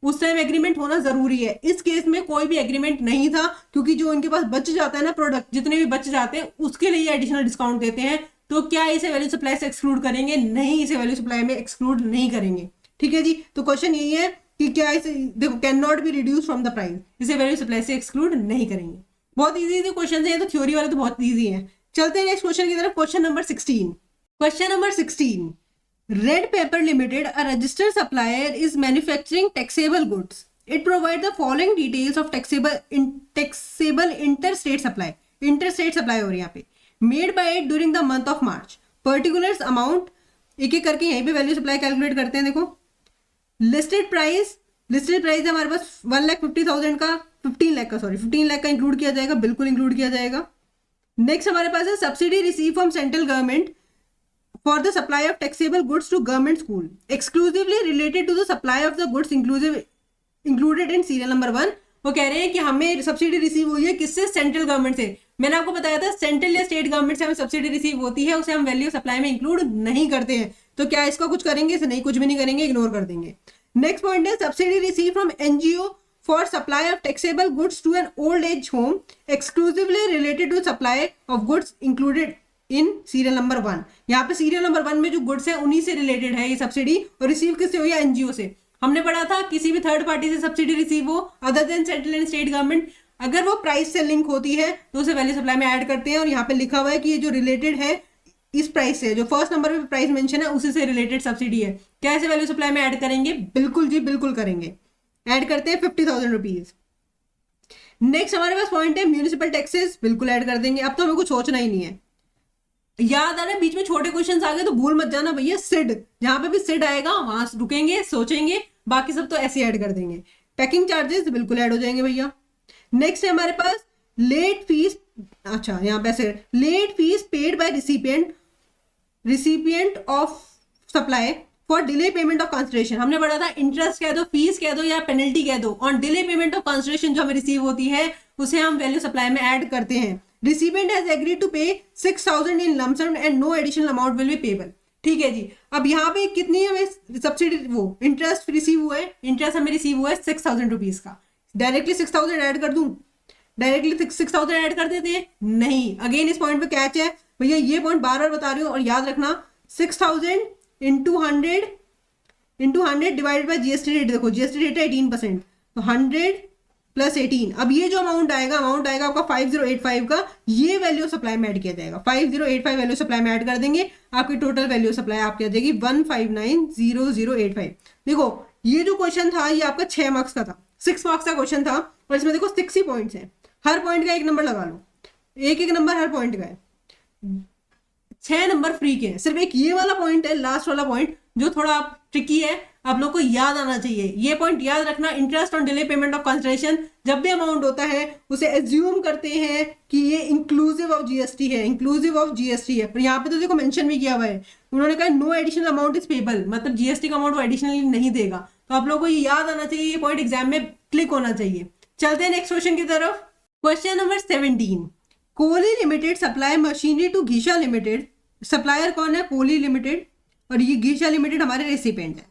उस टाइम एग्रीमेंट होना जरूरी है। इस केस में कोई भी एग्रीमेंट नहीं था, क्योंकि जो इनके पास बच जाता है ना प्रोडक्ट, जितने भी बच जाते हैं उसके लिए एडिशनल डिस्काउंट देते हैं। तो क्या इसे वैल्यू सप्लाई से एक्सक्लूड करेंगे? नहीं, इसे वैल्यू सप्लाई में एक्सक्लूड नहीं करेंगे। ठीक है जी, तो क्वेश्चन यही है कि क्या इसे देखो can not be reduce from the price, इसे वैल्यू सप्लाई से एक्सक्लूड नहीं करेंगे। बहुत इजी क्वेश्चन है, तो थ्योरी वाले तो बहुत इजी है। चलते हैं नेक्स्ट क्वेश्चन की तरफ। Question number 16। Question number 16, red pepper limited a registered supplier is manufacturing taxable goods. It provide the following details of taxable interstate supply हो रही है यहाँ पे, made by it during the month of March. Particulars amount एक एक करके यहीं पे वैल्यू सप्लाई कैलकुलेट करते हैं। देखो लिस्टेड प्राइस है हमारे पास 1,50,000 का, 15 लाख का इंक्लूड किया जाएगा, बिल्कुल इंक्लूड किया जाएगा। नेक्स्ट हमारे पास है subsidy receive from central government for the supply of taxable goods to government school exclusively related to the supply of the goods included in serial number 1। वो कह रहे हैं कि हमें सब्सिडी रिसीव हुई है किससे, सेंट्रल गवर्नमेंट से। मैंने आपको बताया था सेंट्रल या स्टेट गवर्नमेंट से हमें सब्सिडी रिसीव होती है, उसे हम वैल्यू सप्लाई में इंक्लूड नहीं करते हैं। तो क्या इसका कुछ करेंगे? इसे नहीं, कुछ भी नहीं करेंगे, इग्नोर कर देंगे। नेक्स्ट पॉइंट है subsidy receive from NGO for supply of taxable goods to an old age home exclusively related to supply of goods included in serial number 1। यहाँ पे सीरियल नंबर 1 में जो गुड्स है उन्हीं से रिलेटेड है ये सब्सिडी, और रिसीव किससे हुई है? एनजीओ से। हमने पढ़ा था किसी भी थर्ड पार्टी से सब्सिडी रिसीव हो other than central and state government, अगर वो प्राइस से लिंक होती है तो उसे वैल्यू सप्लाई में ऐड करते हैं। और यहाँ पे लिखा हुआ है कि ये जो रिलेटेड है इस प्राइस से, जो फर्स्ट नंबर पे प्राइस मेंशन है उसी से रिलेटेड सब्सिडी है, क्या इसे वैल्यू सप्लाई में ऐड करेंगे? बिल्कुल जी, बिल्कुल करेंगे। ऐड करते हैं 50,000 रुपीज। नेक्स्ट हमारे पास पॉइंट है म्यूनिसिपल टैक्सेस, बिल्कुल ऐड कर देंगे। अब तो हमें कुछ सोचना ही नहीं है। याद आ रहा है बीच में छोटे क्वेश्चन आ गए तो भूल मत जाना भैया, सिड, जहां पे भी सिड आएगा वहां रुकेंगे, सोचेंगे, बाकी सब तो ऐसे ऐड कर देंगे। पैकिंग चार्जेस बिल्कुल ऐड हो जाएंगे भैया। नेक्स्ट है हमारे पास लेट फीस, अच्छा यहाँ पे late fees paid by recipient of supply for delay payment of consideration. हमने पढ़ा था इंटरेस्ट कह दो, फीस कह दो या पेनल्टी कह दो, on delay payment of consideration जो हमें रिसीव होती है उसे हम वैल्यू सप्लाई में ऐड करते हैं। Recipient has agreed to pay 6,000 in lump sum and no additional amount will be payable. ठीक है जी, अब यहाँ पे कितनी हमें सब्सिडी वो इंटरेस्ट रिसीव हुआ है, इंटरेस्ट हमें रिसीव हुआ है 6,000 रुपीज का, डायरेक्टली 6,000 ऐड कर दूं? डायरेक्टली 6000 ऐड कर देते हैं? नहीं। अगेन इस पॉइंट पे कैच है भैया, ये पॉइंट बार बार बता रही हूँ और याद रखना, 6000 into 100 divided by GST rate. देखो जीएसटी रेट है 18%, तो 100 प्लस 18, अब ये जो अमाउंट आएगा आपका 5085 का, ये वैल्यू सप्लाई में ऐड किया जाएगा। 5085 वैल्यू सप्लाई में ऐड कर देंगे, आपकी टोटल वैल्यू सप्लाई आपकी आ जाएगी 1590085। देखो ये जो क्वेश्चन था ये आपका 6 मार्क्स का था, 6 मार्क्स का क्वेश्चन था, और इसमें देखो 6 ही पॉइंट्स हैं, हर पॉइंट का 1 नंबर लगा लो, एक नंबर हर पॉइंट का है, 6 नंबर फ्री के हैं। सिर्फ एक ये वाला पॉइंट है, लास्ट वाला पॉइंट, जो थोड़ा ट्रिकी है, आप लोग को याद आना चाहिए। ये पॉइंट याद रखना, interest on delay payment of consideration, जब भी अमाउंट होता है उसे एज्यूम करते हैं कि ये इंक्लूसिव ऑफ जीएसटी है, इंक्लूसिव ऑफ जीएसटी है। पर यहाँ पे तो देखो मेंशन भी किया हुआ है, उन्होंने कहा no additional amount is payable, मतलब जीएसटी का अमाउंट वो एडिशनली नहीं देगा। तो आप लोग को ये याद आना चाहिए, ये पॉइंट एग्जाम में क्लिक होना चाहिए। चलते हैं नेक्स्ट क्वेश्चन की तरफ। Question number 17, Kohli limited supply machinery to Ghisha limited. Supplier कौन है? कोहली लिमिटेड, और ये घीशा लिमिटेड हमारे रेसिपेंट है।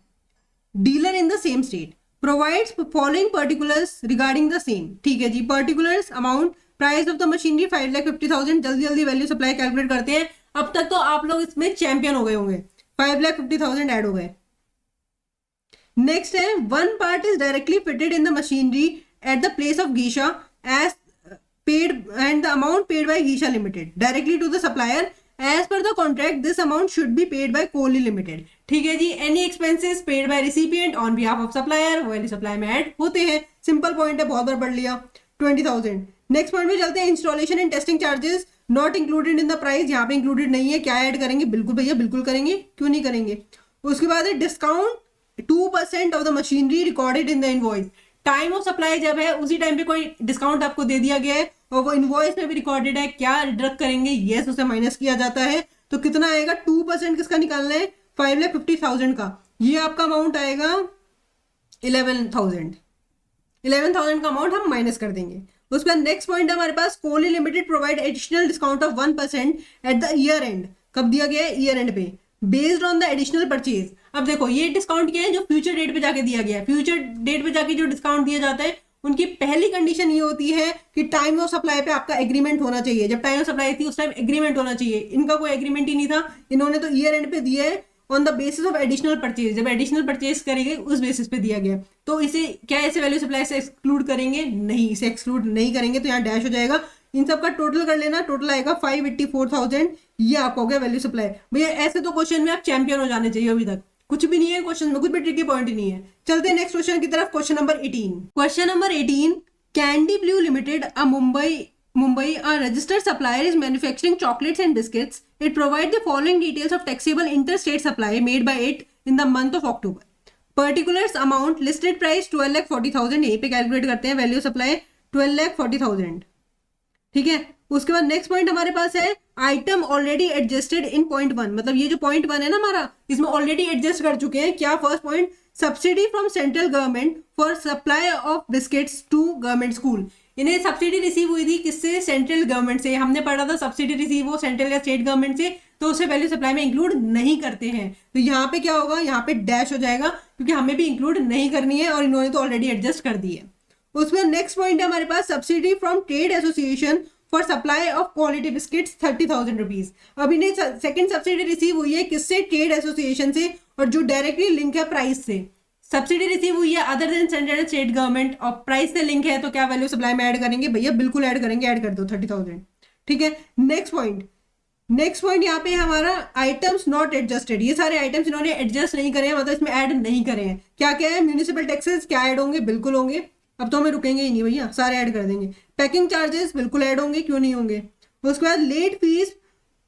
Dealer in the same state provides following particulars regarding the same. ठीक है जी, particulars, amount, price of the machinery 5,50,000। जल्दी जल्दी वैल्यू सप्लाई कैलकुलेट करते हैं। अब तक तो आप लोग इसमें चैंपियन हो गए होंगे, 5,50,000 ऐड हो गए। नेक्स्ट है, one part is directly fitted in the machinery at the place of Ghisha as paid and the amount paid by Ghisha limited directly to the supplier as per the contract this amount should be paid by Kohli limited. ठीक है जी, any expenses paid by recipient on behalf of supplier value supply में add होते हैं। Simple point है, बहुत बार पढ़ लिया। 20,000। नेक्स्ट पॉइंट में चलते हैं, installation and testing charges not included in the price. यहाँ पे इंक्लूडेड नहीं है, क्या ऐड करेंगे? बिल्कुल भैया बिल्कुल करेंगे, क्यों नहीं करेंगे। उसके बाद है discount 2% of the machinery recorded in the invoice. Time of supply जब है उसी टाइम पे कोई डिस्काउंट आपको दे दिया गया है और वो इनवॉइस में भी रिकॉर्डेड है, क्या डिडक्ट करेंगे? यस, उसे माइनस किया जाता है। तो कितना आएगा? 2% किसका निकालना है? 5,50,000 का। ये आपका अमाउंट आएगा 11,000। 11,000 का अमाउंट हम माइनस कर देंगे। उसके बाद नेक्स्ट पॉइंट हमारे पास, Kohli limited provide additional discount of 1% at the year end. कब दिया गया है? ईयर एंड पे, based on the additional purchase. अब देखो ये डिस्काउंट क्या है? जो फ्यूचर डेट पे जाके दिया गया है। फ्यूचर डेट पे जाके जो डिस्काउंट दिया जाता है, उनकी पहली कंडीशन ये होती है कि टाइम ऑफ सप्लाई पे आपका एग्रीमेंट होना चाहिए। जब टाइम ऑफ सप्लाई थी उस टाइम एग्रीमेंट होना चाहिए, इनका कोई एग्रीमेंट ही नहीं था। इन्होंने तो ईयर एंड पे दिया है on the basis of additional purchase. जब एडिशनल परचेज करेंगे उस बेसिस पे दिया गया, तो इसे क्या ऐसे वैल्यू सप्लाई से एक्सक्लूड करेंगे? नहीं, इसे एक्सक्लूड नहीं करेंगे, तो यहाँ डैश हो जाएगा। इन सब का टोटल कर लेना, टोटल आएगा 5,84,000। ये आपका हो गया वैल्यू सप्लाई। भैया ऐसे तो क्वेश्चन में आप चैंपियन हो जाने चाहिए, अभी तक कुछ भी नहीं है क्वेश्चन में, कुछ भी ट्रिकी पॉइंट ही नहीं है। चलते हैं नेक्स्ट क्वेश्चन की तरफ। Question number 18। Question number 18, candy blue limited a Mumbai, a registered supplier is manufacturing chocolates and biscuits. It provides the following details of taxable interstate supply made by it in the month of October. Particulars, amount, listed price 12,40,000। यहीं पे calculate करते हैं value supply 12,40,000। ठीक है, उसके बाद next point हमारे पास है, item already adjusted in point 1। मतलब ये जो पॉइंट 1 है ना हमारा, इसमें ऑलरेडी एडजस्ट कर चुके हैं। क्या? First point, subsidy from central government for supply of biscuits to government school. इन्हें सब्सिडी रिसीव हुई थी किससे? सेंट्रल गवर्नमेंट से। हमने पढ़ा था सब्सिडी रिसीव हो सेंट्रल या स्टेट गवर्नमेंट से, तो उसे वैल्यू सप्लाई में इंक्लूड नहीं करते हैं। तो यहाँ पे क्या होगा? यहाँ पे डैश हो जाएगा, क्योंकि हमें भी इंक्लूड नहीं करनी है और इन्होंने तो ऑलरेडी एडजस्ट कर दी है। उसमें नेक्स्ट पॉइंट है हमारे पास, subsidy from trade association for supply of quality biscuits 30,000 rupees. अब इन्हें सेकंड सब्सिडी रिसीव हुई है किससे? ट्रेड एसोसिएशन से, और जो डायरेक्टली लिंक है प्राइस से। सब्सिडी रिसीव हुई है other than central and state government और प्राइस से लिंक है, तो क्या वैल्यू सप्लाई में ऐड करेंगे? भैया बिल्कुल ऐड करेंगे, ऐड कर दो 30,000। ठीक है, नेक्स्ट पॉइंट यहाँ पे हमारा आइटम्स नॉट एडजस्टेड। ये सारे आइटम्स इन्होंने एडजस्ट नहीं करे हैं, मतलब इसमें ऐड नहीं करे हैं। क्या क्या है? म्यूनिसिपल टैक्सेस क्या ऐड होंगे? बिल्कुल होंगे। अब तो हमें रुकेंगे ही नहीं भैया, सारे ऐड कर देंगे। पैकिंग चार्जेस बिल्कुल ऐड होंगे, क्यों नहीं होंगे। उसके बाद late fees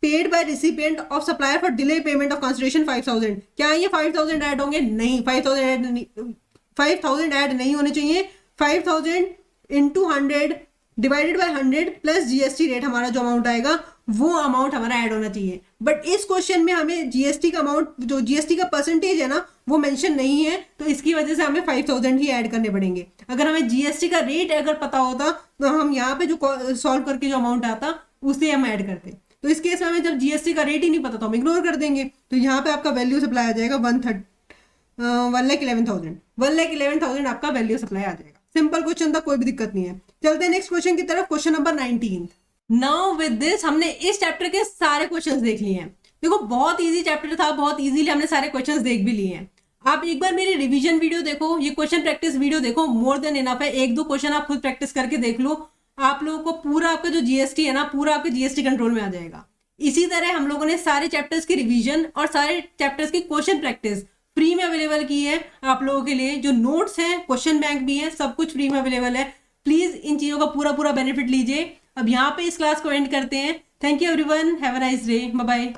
paid by recipient of supplier for delay payment of consideration 5,000। क्या ये 5,000 ऐड होंगे? नहीं, 5,000 ऐड नहीं होने चाहिए। 5,000 into 100 divided by 100 plus GST rate, हमारा जो अमाउंट आएगा वो अमाउंट हमारा ऐड होना चाहिए। बट इस क्वेश्चन में हमें जीएसटी का अमाउंट, जो जीएसटी का परसेंटेज है ना, वो मेंशन नहीं है, तो इसकी वजह से हमें 5,000 ही ऐड करने पड़ेंगे। अगर हमें जीएसटी का रेट अगर पता होता तो हम यहाँ पे जो सॉल्व करके जो अमाउंट आता उसे हम ऐड करते। तो इस केस में हमें जब जीएसटी का रेट ही नहीं पता तो हम इग्नोर कर देंगे। तो यहाँ पे आपका वैल्यू सप्लाई आ जाएगा 1,11,000 आपका वैल्यू सप्लाई आ जाएगा। सिंपल क्वेश्चन था, कोई भी दिक्कत नहीं है। चलते हैं नेक्स्ट क्वेश्चन की तरफ, question number 19। Now with this हमने इस चैप्टर के सारे क्वेश्चंस देख लिए हैं। देखो बहुत इजी चैप्टर था, बहुत इजीली हमने सारे क्वेश्चंस देख भी लिए हैं। आप एक बार मेरी रिवीजन वीडियो देखो, ये क्वेश्चन प्रैक्टिस वीडियो देखो, मोर देन इनफ है। एक दो क्वेश्चन आप खुद प्रैक्टिस करके देख लो, आप लोगों को पूरा आपका जो जीएसटी है ना, पूरा आपके जीएसटी कंट्रोल में आ जाएगा। इसी तरह हम लोगों ने सारे चैप्टर्स की रिवीजन और सारे चैप्टर्स की क्वेश्चन प्रैक्टिस फ्री में अवेलेबल की है आप लोगों के लिए। जो नोट्स हैं, क्वेश्चन बैंक भी है, सब कुछ फ्री में अवेलेबल है। प्लीज इन चीजों का पूरा पूरा बेनिफिट लीजिए। अब यहाँ पे इस क्लास को एंड करते हैं। Thank you everyone, have a nice day, bye bye.